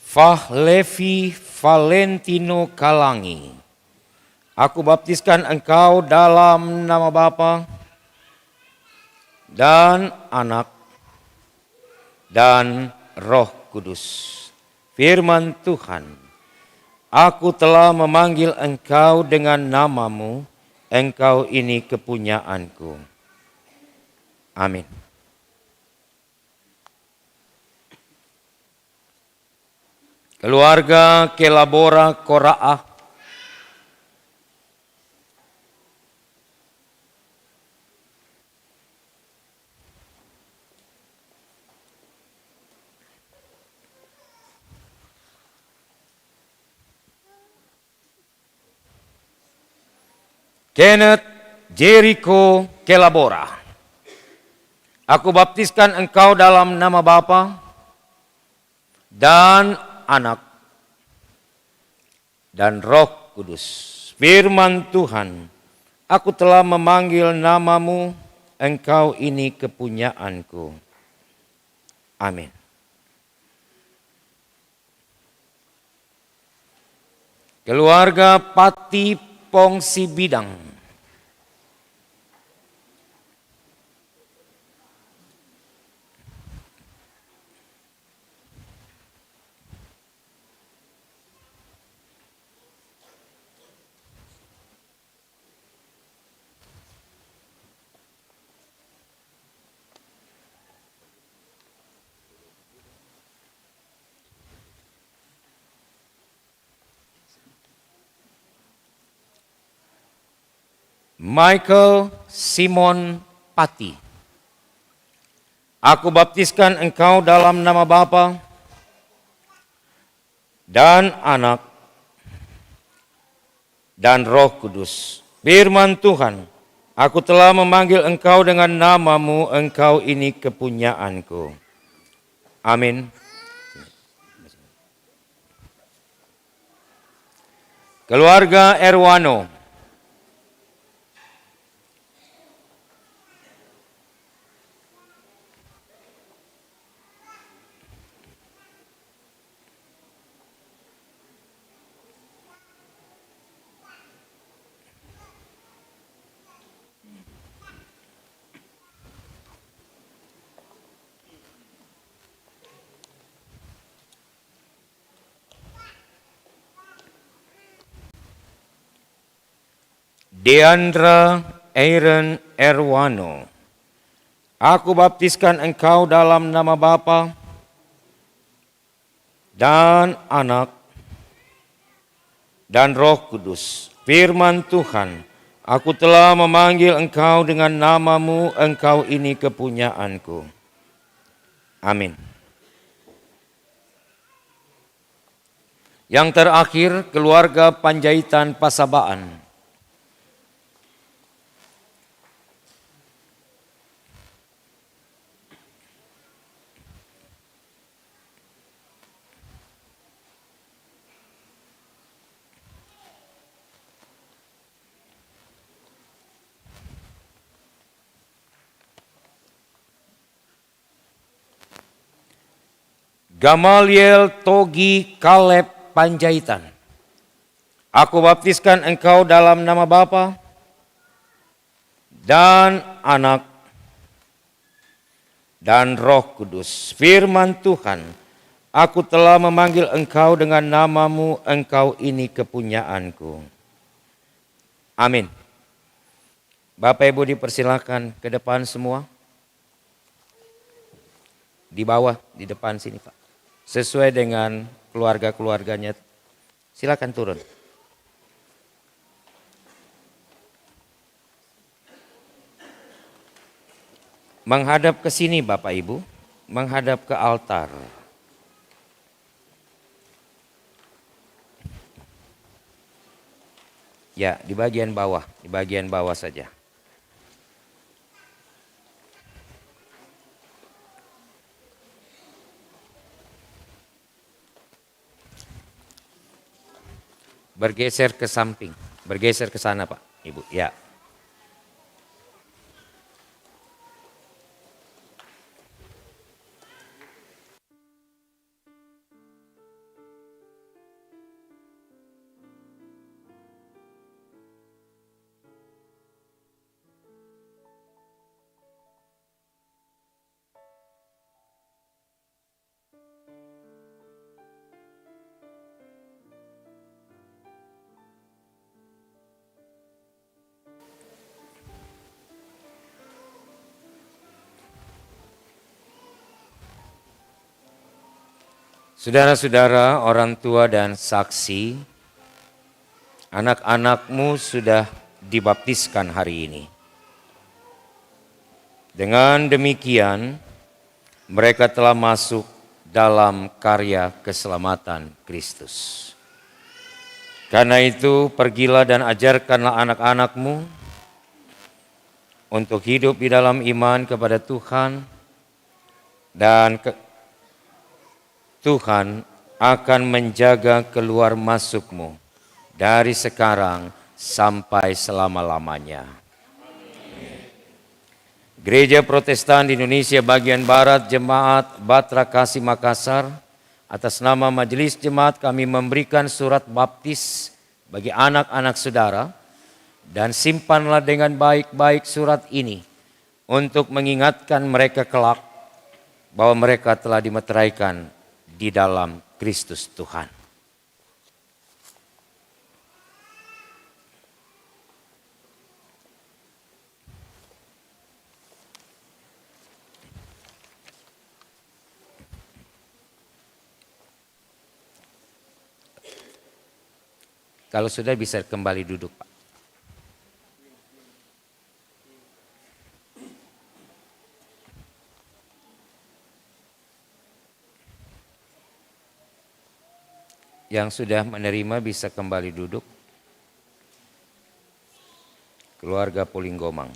Fahlevi Valentino Kalangi, aku baptiskan engkau dalam nama Bapa dan Anak dan Roh Kudus. Firman Tuhan, aku telah memanggil engkau dengan namamu, engkau ini kepunyaanku. Amin. Keluarga Kelabora Koraah, Kenneth Jericho Kelabora. Aku baptiskan engkau dalam nama Bapa dan Anak dan Roh Kudus. Firman Tuhan, aku telah memanggil namamu, engkau ini kepunyaanku. Amin. Keluarga Pati Pongsi Bidang. Michael Simon Pati. Aku baptiskan engkau dalam nama Bapa dan Anak dan Roh Kudus. Firman Tuhan, aku telah memanggil engkau dengan namamu, engkau ini kepunyaanku. Amin. Keluarga Erwano. Deandra Aaron Erwano. Aku baptiskan engkau dalam nama Bapa dan Anak dan Roh Kudus. Firman Tuhan, aku telah memanggil engkau dengan namamu, engkau ini kepunyaanku. Amin. Yang terakhir, keluarga Panjaitan Pasabaan. Gamaliel Togi Kaleb Panjaitan. Aku baptiskan engkau dalam nama Bapa dan Anak dan Roh Kudus. Firman Tuhan, aku telah memanggil engkau dengan namamu, engkau ini kepunyaanku. Amin. Bapak Ibu dipersilakan ke depan semua. Di bawah, di depan sini Pak. Sesuai dengan keluarga-keluarganya. Silakan turun. Menghadap ke sini Bapak Ibu, menghadap ke altar. Ya, di bagian bawah saja. Bergeser ke samping, bergeser ke sana Pak, Ibu. Ya. Saudara-saudara, orang tua dan saksi, anak-anakmu sudah dibaptiskan hari ini. Dengan demikian, mereka telah masuk dalam karya keselamatan Kristus. Karena itu, pergilah dan ajarkanlah anak-anakmu untuk hidup di dalam iman kepada Tuhan, dan Tuhan akan menjaga keluar masukmu dari sekarang sampai selama-lamanya. Gereja Protestan di Indonesia bagian Barat, Jemaat Batra Kasih Makassar, atas nama Majelis Jemaat kami memberikan surat baptis bagi anak-anak saudara, dan simpanlah dengan baik-baik surat ini untuk mengingatkan mereka kelak bahwa mereka telah dimeteraikan di dalam Kristus Tuhan. Kalau sudah bisa kembali duduk, Pak. Yang sudah menerima bisa kembali duduk. Keluarga Pulinggomang.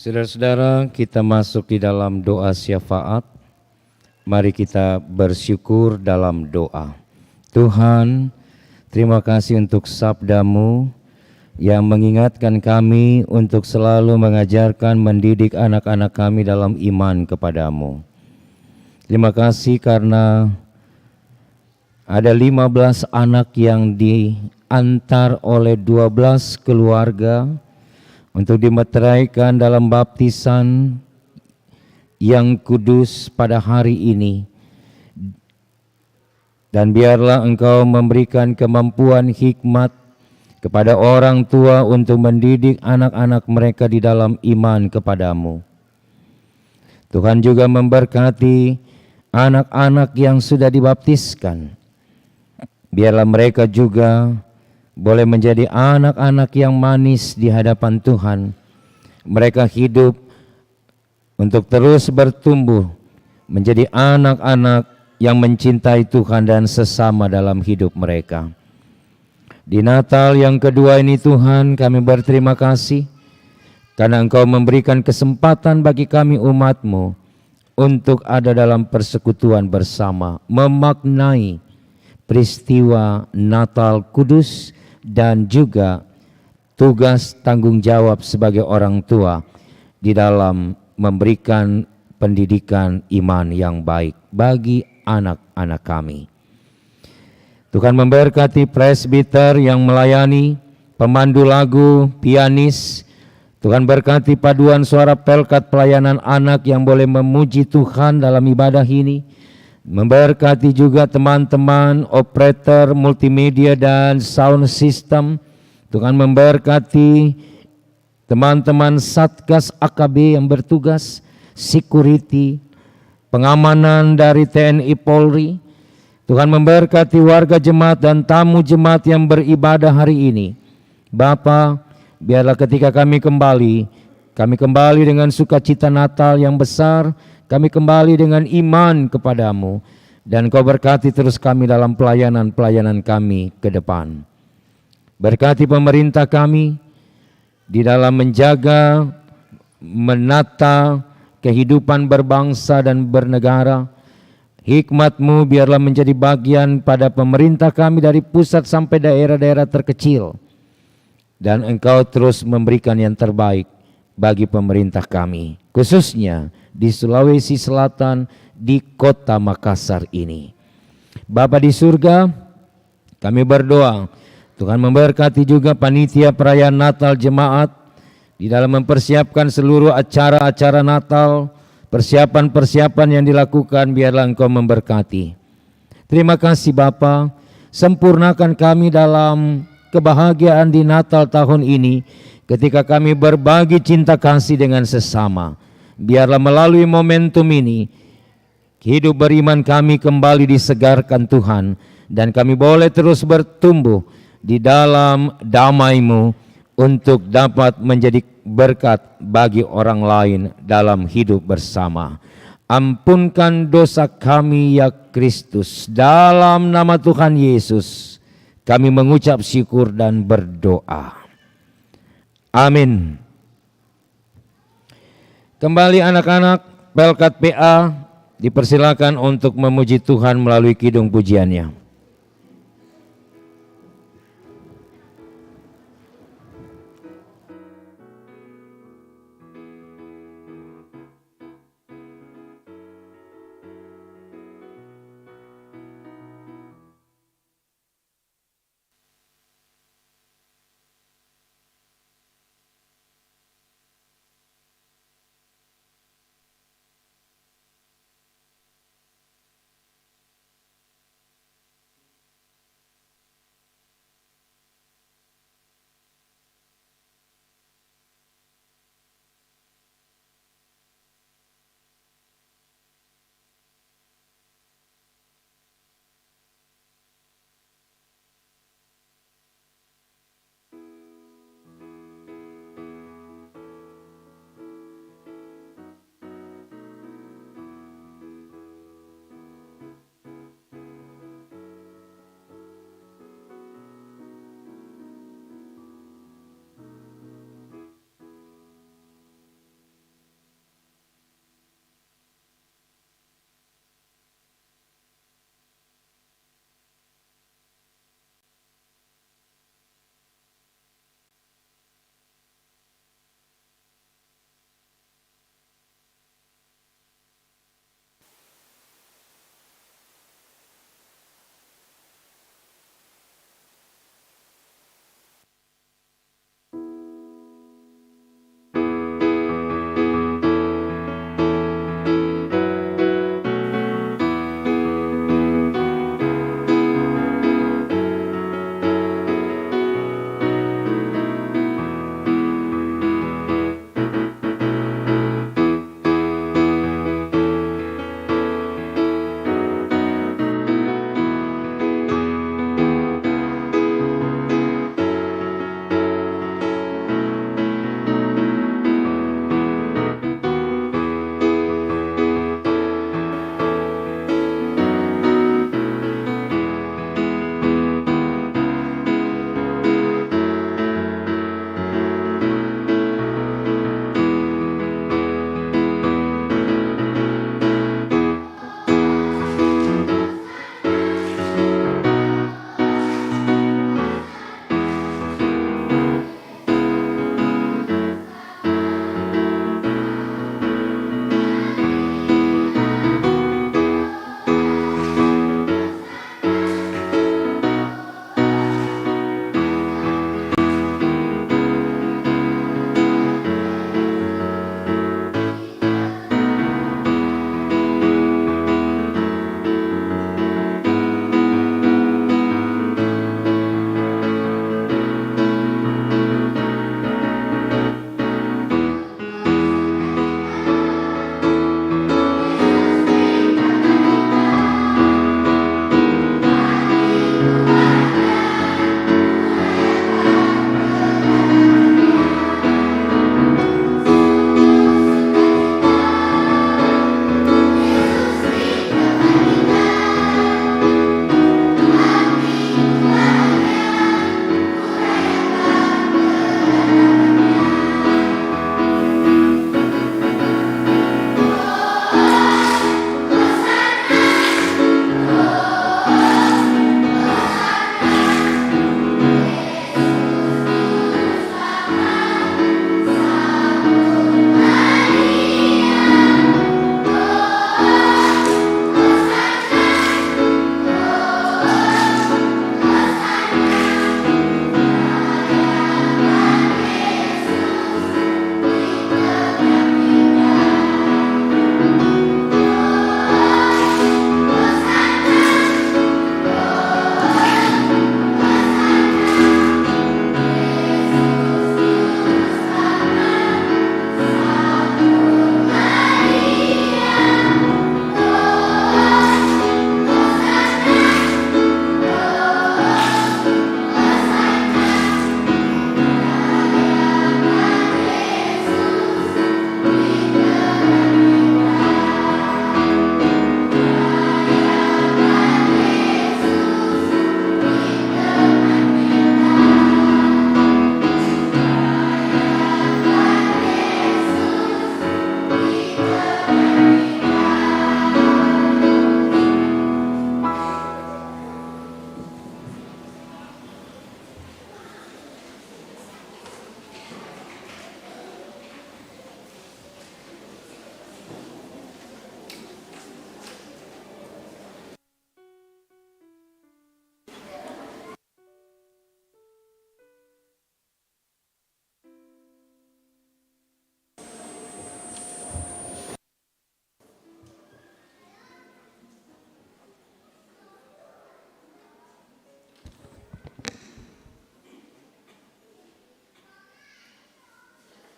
Saudara-saudara, kita masuk di dalam doa syafaat. Mari kita bersyukur dalam doa. Tuhan, terima kasih untuk sabda-Mu yang mengingatkan kami untuk selalu mengajarkan, mendidik anak-anak kami dalam iman kepada-Mu. Terima kasih karena ada 15 anak yang diantar oleh 12 keluarga untuk dimeteraikan dalam baptisan yang kudus pada hari ini. Dan biarlah Engkau memberikan kemampuan hikmat kepada orang tua untuk mendidik anak-anak mereka di dalam iman kepadamu. Tuhan juga memberkati anak-anak yang sudah dibaptiskan. Biarlah mereka juga boleh menjadi anak-anak yang manis di hadapan Tuhan. Mereka hidup untuk terus bertumbuh menjadi anak-anak yang mencintai Tuhan dan sesama dalam hidup mereka. Di Natal yang kedua ini Tuhan, kami berterima kasih karena Engkau memberikan kesempatan bagi kami umat-Mu untuk ada dalam persekutuan bersama, memaknai peristiwa Natal kudus dan juga tugas tanggung jawab sebagai orang tua di dalam memberikan pendidikan iman yang baik bagi anak-anak kami. Tuhan memberkati presbiter yang melayani, pemandu lagu, pianis. Tuhan berkati paduan suara pelkat pelayanan anak yang boleh memuji Tuhan dalam ibadah ini. Memberkati juga teman-teman operator multimedia dan sound system. Tuhan memberkati teman-teman Satgas AKB yang bertugas, security, pengamanan dari TNI Polri. Tuhan memberkati warga jemaat dan tamu jemaat yang beribadah hari ini. Bapa, biarlah ketika kami kembali dengan sukacita Natal yang besar, kami kembali dengan iman kepadamu, dan Kau berkati terus kami dalam pelayanan-pelayanan kami ke depan. Berkati pemerintah kami di dalam menjaga, menata kehidupan berbangsa dan bernegara. Hikmat-Mu biarlah menjadi bagian pada pemerintah kami dari pusat sampai daerah-daerah terkecil. Dan Engkau terus memberikan yang terbaik bagi pemerintah kami, khususnya di Sulawesi Selatan, di kota Makassar ini. Bapa di surga, kami berdoa, Tuhan memberkati juga panitia perayaan Natal jemaat di dalam mempersiapkan seluruh acara-acara Natal, persiapan-persiapan yang dilakukan, biarlah Engkau memberkati. Terima kasih Bapa, sempurnakan kami dalam kebahagiaan di Natal tahun ini ketika kami berbagi cinta kasih dengan sesama. Biarlah melalui momentum ini hidup beriman kami kembali disegarkan Tuhan, dan kami boleh terus bertumbuh di dalam damai-Mu untuk dapat menjadi berkat bagi orang lain dalam hidup bersama. Ampunkan dosa kami ya Kristus, dalam nama Tuhan Yesus kami mengucap syukur dan berdoa. Amin. Kembali anak-anak Pelkat PA dipersilakan untuk memuji Tuhan melalui kidung pujiannya.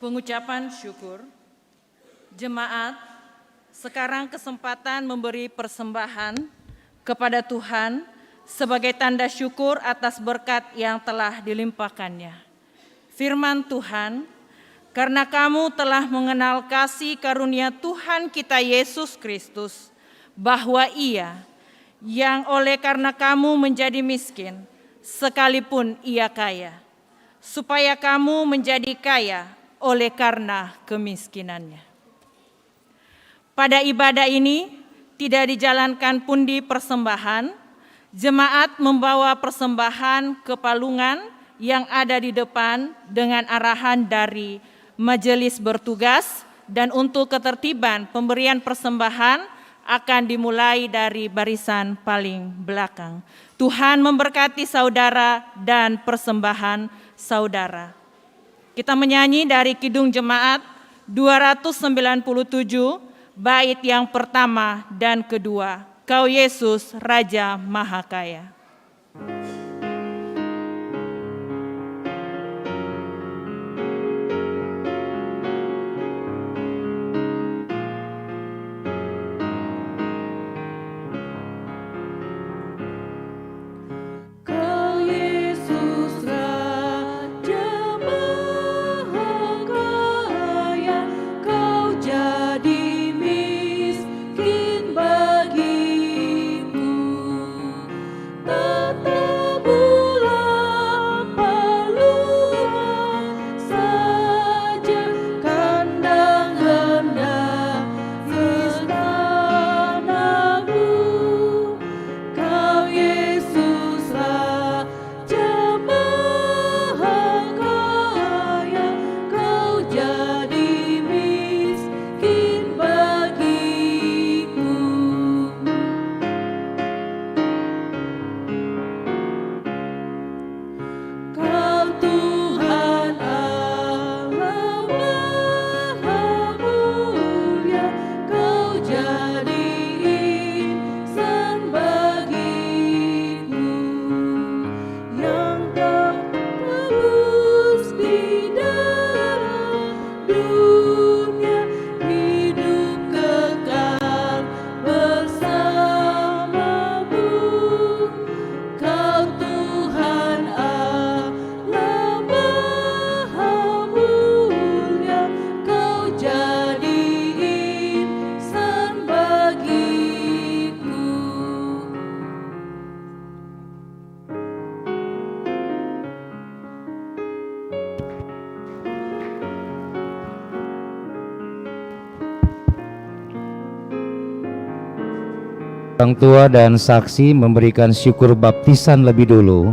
Pengucapan syukur. Jemaat, sekarang kesempatan memberi persembahan kepada Tuhan sebagai tanda syukur atas berkat yang telah dilimpahkannya. Firman Tuhan, karena kamu telah mengenal kasih karunia Tuhan kita Yesus Kristus, bahwa Ia yang oleh karena kamu menjadi miskin, sekalipun Ia kaya, supaya kamu menjadi kaya oleh karena kemiskinannya. Pada ibadah ini tidak dijalankan pundi persembahan, jemaat membawa persembahan ke palungan yang ada di depan dengan arahan dari majelis bertugas, dan untuk ketertiban pemberian persembahan akan dimulai dari barisan paling belakang. Tuhan memberkati saudara dan persembahan saudara. Kita menyanyi dari Kidung Jemaat 297, bait yang pertama dan kedua. Kau Yesus Raja Mahakaya. Orang tua dan saksi memberikan syukur baptisan lebih dulu,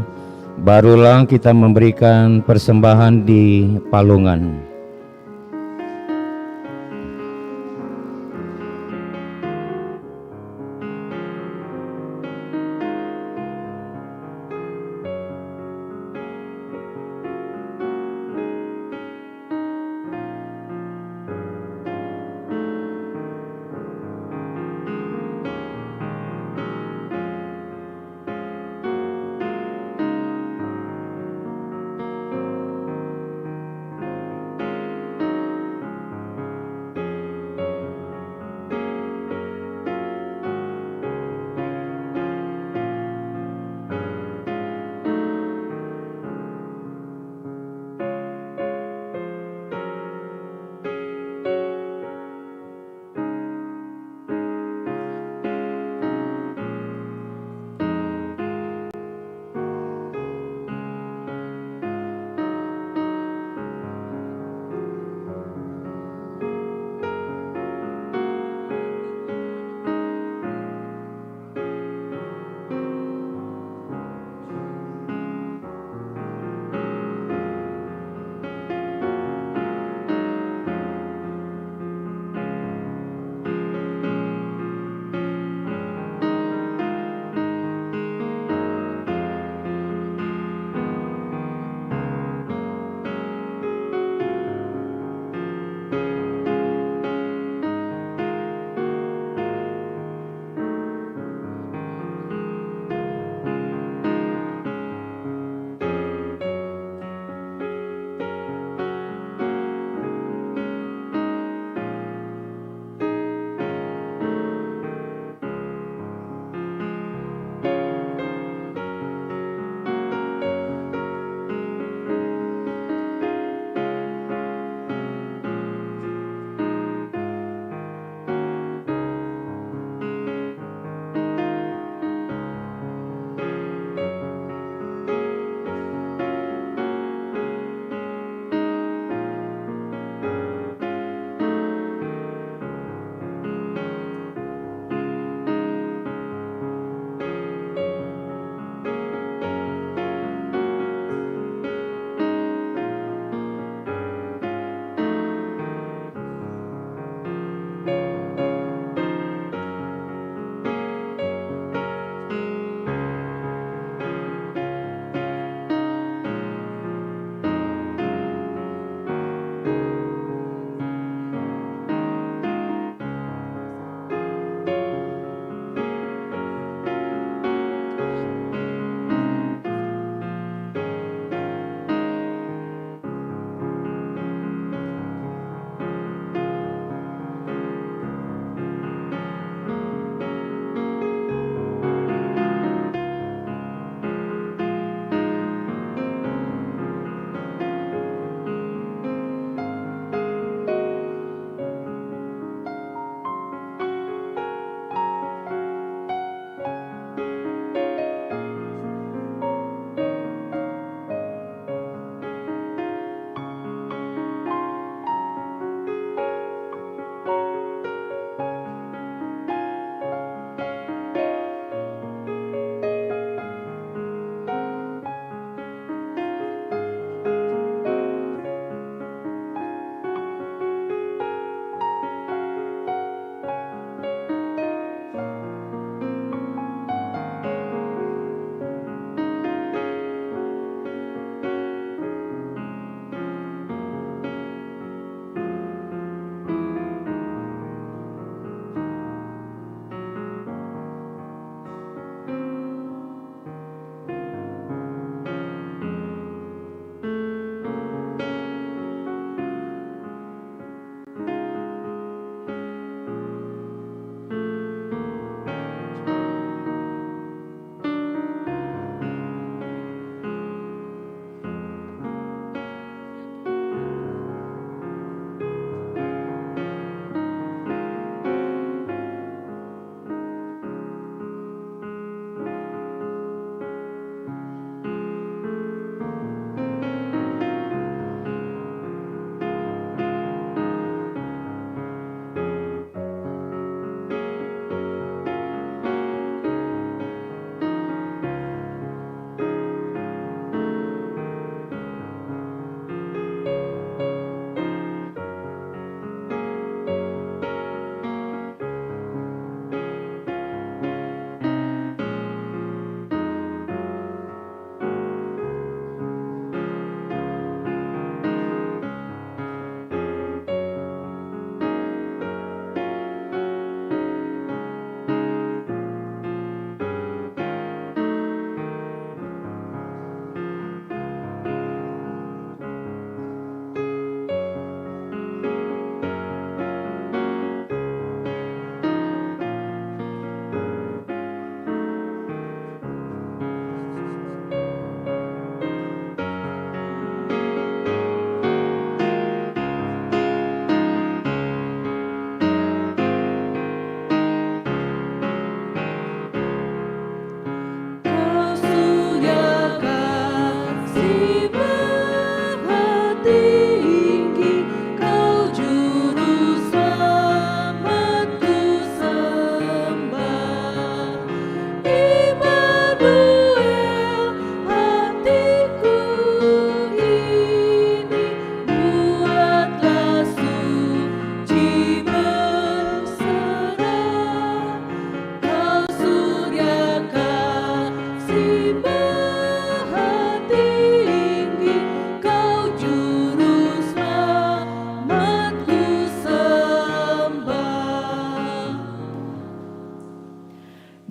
barulah kita memberikan persembahan di palungan.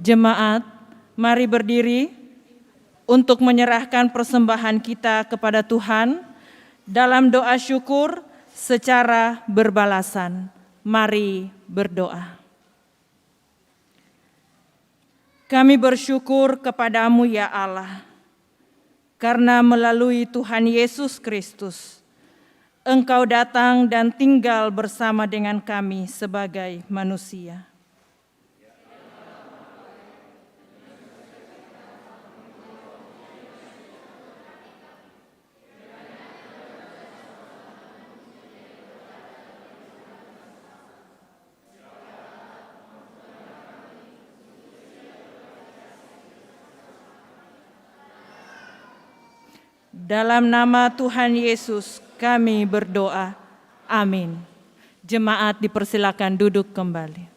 Jemaat, mari berdiri untuk menyerahkan persembahan kita kepada Tuhan dalam doa syukur secara berbalasan. Mari berdoa. Kami bersyukur kepadamu ya Allah, karena melalui Tuhan Yesus Kristus, Engkau datang dan tinggal bersama dengan kami sebagai manusia. Dalam nama Tuhan Yesus kami berdoa. Amin. Jemaat dipersilakan duduk kembali.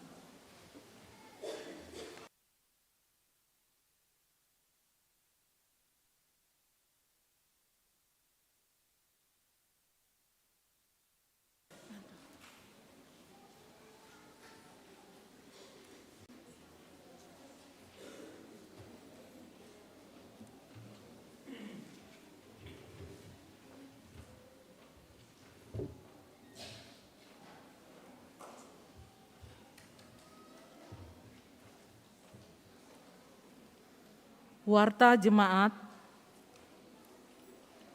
Warta Jemaat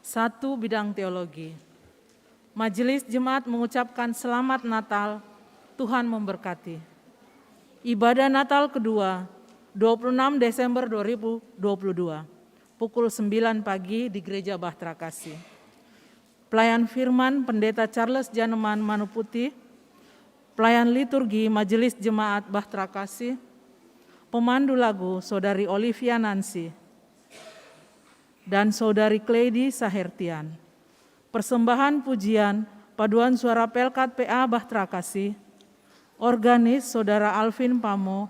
1 bidang teologi. Majelis Jemaat mengucapkan selamat Natal, Tuhan memberkati. Ibadah Natal kedua, 26 Desember 2022, pukul 9 pagi di Gereja Bahtera Kasih. Pelayan firman Pendeta Charles Janeman Manuputih, pelayan liturgi Majelis Jemaat Bahtera Kasih, pemandu lagu Saudari Olivia Nancy dan Saudari Kleidi Sahertian. Persembahan pujian paduan suara Pelkat PA Bahtera Kasih, organis Saudara Alvin Pamo,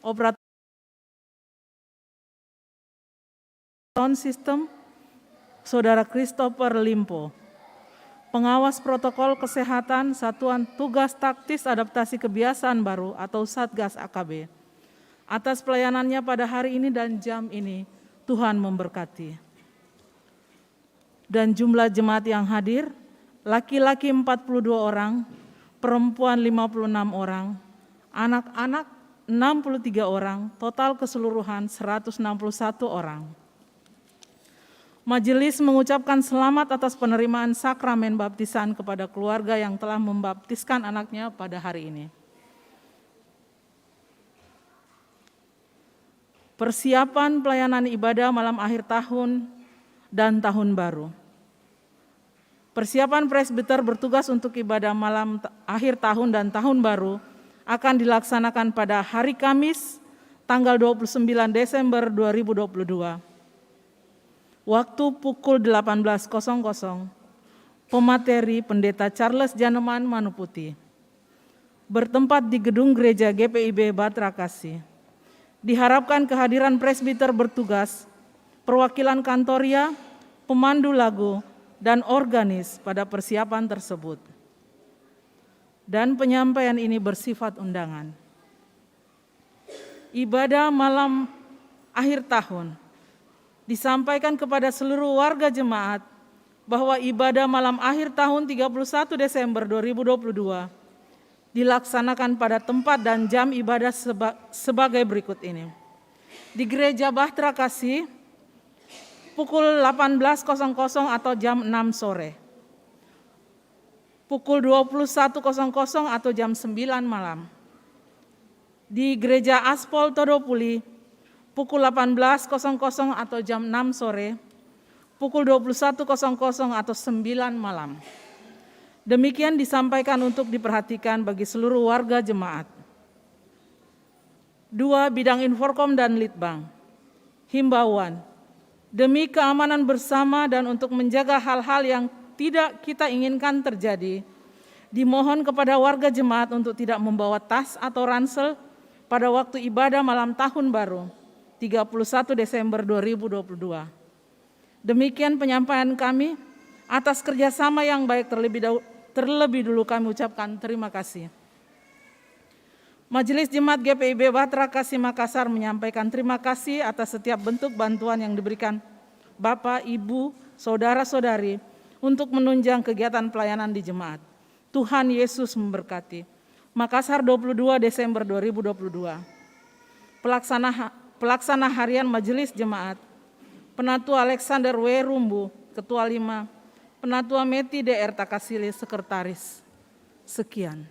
operator sound system Saudara Christopher Limpo, pengawas protokol kesehatan Satuan Tugas Taktis Adaptasi Kebiasaan Baru atau Satgas AKB. Atas pelayanannya pada hari ini dan jam ini, Tuhan memberkati. Dan jumlah jemaat yang hadir, laki-laki 42 orang, perempuan 56 orang, anak-anak 63 orang, total keseluruhan 161 orang. Majelis mengucapkan selamat atas penerimaan sakramen baptisan kepada keluarga yang telah membaptiskan anaknya pada hari ini. Persiapan pelayanan ibadah malam akhir tahun dan tahun baru. Persiapan presbiter bertugas untuk ibadah malam akhir tahun dan tahun baru akan dilaksanakan pada hari Kamis, tanggal 29 Desember 2022. Waktu pukul 18.00, pemateri Pendeta Charles Janeman Manuputih. Bertempat di gedung gereja GPIB Bahtera Kasih. Diharapkan kehadiran presbiter bertugas, perwakilan kantoria, pemandu lagu, dan organis pada persiapan tersebut. Dan penyampaian ini bersifat undangan. Ibadah malam akhir tahun disampaikan kepada seluruh warga jemaat bahwa ibadah malam akhir tahun 31 Desember 2022 dilaksanakan pada tempat dan jam ibadah sebagai berikut ini. Di Gereja Bahtera Kasih, pukul 18.00 atau jam 6 sore. Pukul 21.00 atau jam 9 malam. Di Gereja Aspol Todopuli, pukul 18.00 atau jam 6 sore. Pukul 21.00 atau 9 malam. Demikian disampaikan untuk diperhatikan bagi seluruh warga jemaat. 2. Bidang Inforkom dan Litbang. Himbauan. Demi keamanan bersama dan untuk menjaga hal-hal yang tidak kita inginkan terjadi, dimohon kepada warga jemaat untuk tidak membawa tas atau ransel pada waktu ibadah malam tahun baru, 31 Desember 2022. Demikian penyampaian kami. Atas kerjasama yang baik terlebih dulu kami ucapkan terima kasih. Majelis Jemaat GPIB Bahtera Kasih Makassar menyampaikan terima kasih atas setiap bentuk bantuan yang diberikan Bapak, Ibu, Saudara-saudari untuk menunjang kegiatan pelayanan di jemaat. Tuhan Yesus memberkati. Makassar 22 Desember 2022. Pelaksana Harian Majelis Jemaat, Penatua Alexander W. Rumbu, Ketua 5, Penatua Meti DR Takasili, Sekretaris. Sekian.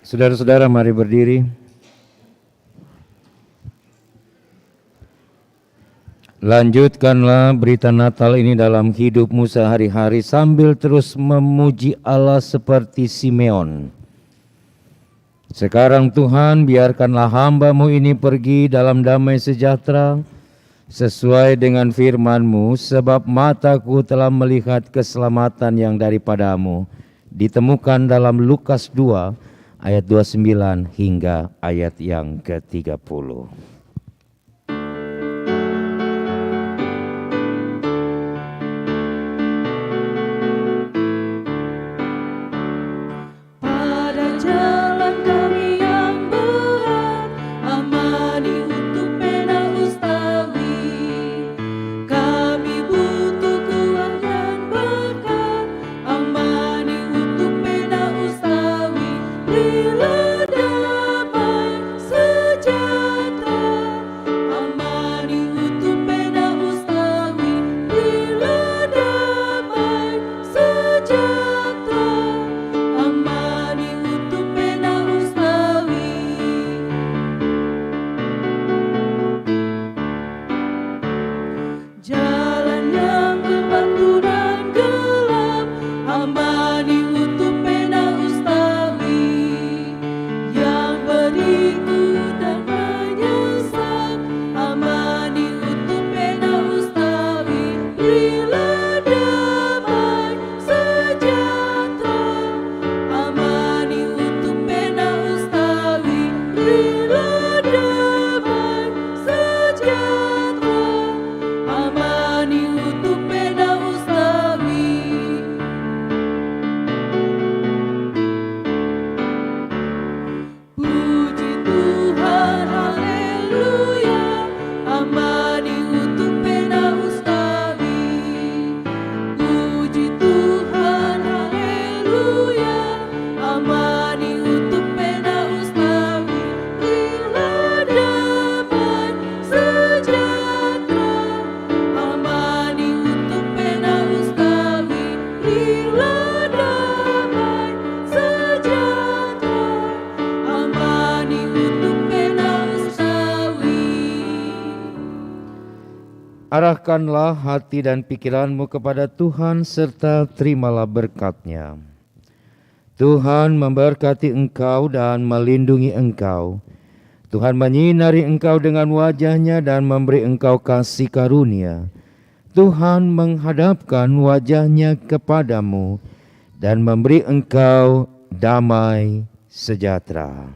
Saudara-saudara, mari berdiri. Lanjutkanlah berita Natal ini dalam hidupmu sehari-hari sambil terus memuji Allah seperti Simeon. Sekarang Tuhan, biarkanlah hamba-Mu ini pergi dalam damai sejahtera sesuai dengan firman-Mu, sebab mataku telah melihat keselamatan yang daripada-Mu, ditemukan dalam Lukas 2 ayat 29 hingga ayat yang ke-30. Pada jalan kami yang berat, amani untuk pena ustawi. Kami butuh kuat dan berkat, amani untuk pena ustawi. Berilah damai sejahtera, amani untuk pena ustawi. Berilah damai sejahtera, amani untuk pena ustawi. Jalan yang berbatu dan gelap, amani untuk pena ustawi. Yang berikut dan menyesal, amani untuk pena ustawi. Berilah damai sejahtera, amani untuk pena ustawi. Berilah damai sejahtera, amani untuk pena ustawi. Puji Tuhan, haleluya, amani untuk pena ustawi. Puji Tuhan, haleluya, amani untuk pena ustawi. Berilah damai sejahtera, amani untuk pena ustawi. Berilah damai sejahtera, amani untuk pena ustawi. Arahkanlah hati dan pikiranmu kepada Tuhan serta terimalah berkat-Nya. Tuhan memberkati engkau dan melindungi engkau. Tuhan menyinari engkau dengan wajah-Nya dan memberi engkau kasih karunia. Tuhan menghadapkan wajah-Nya kepadamu dan memberi engkau damai sejahtera.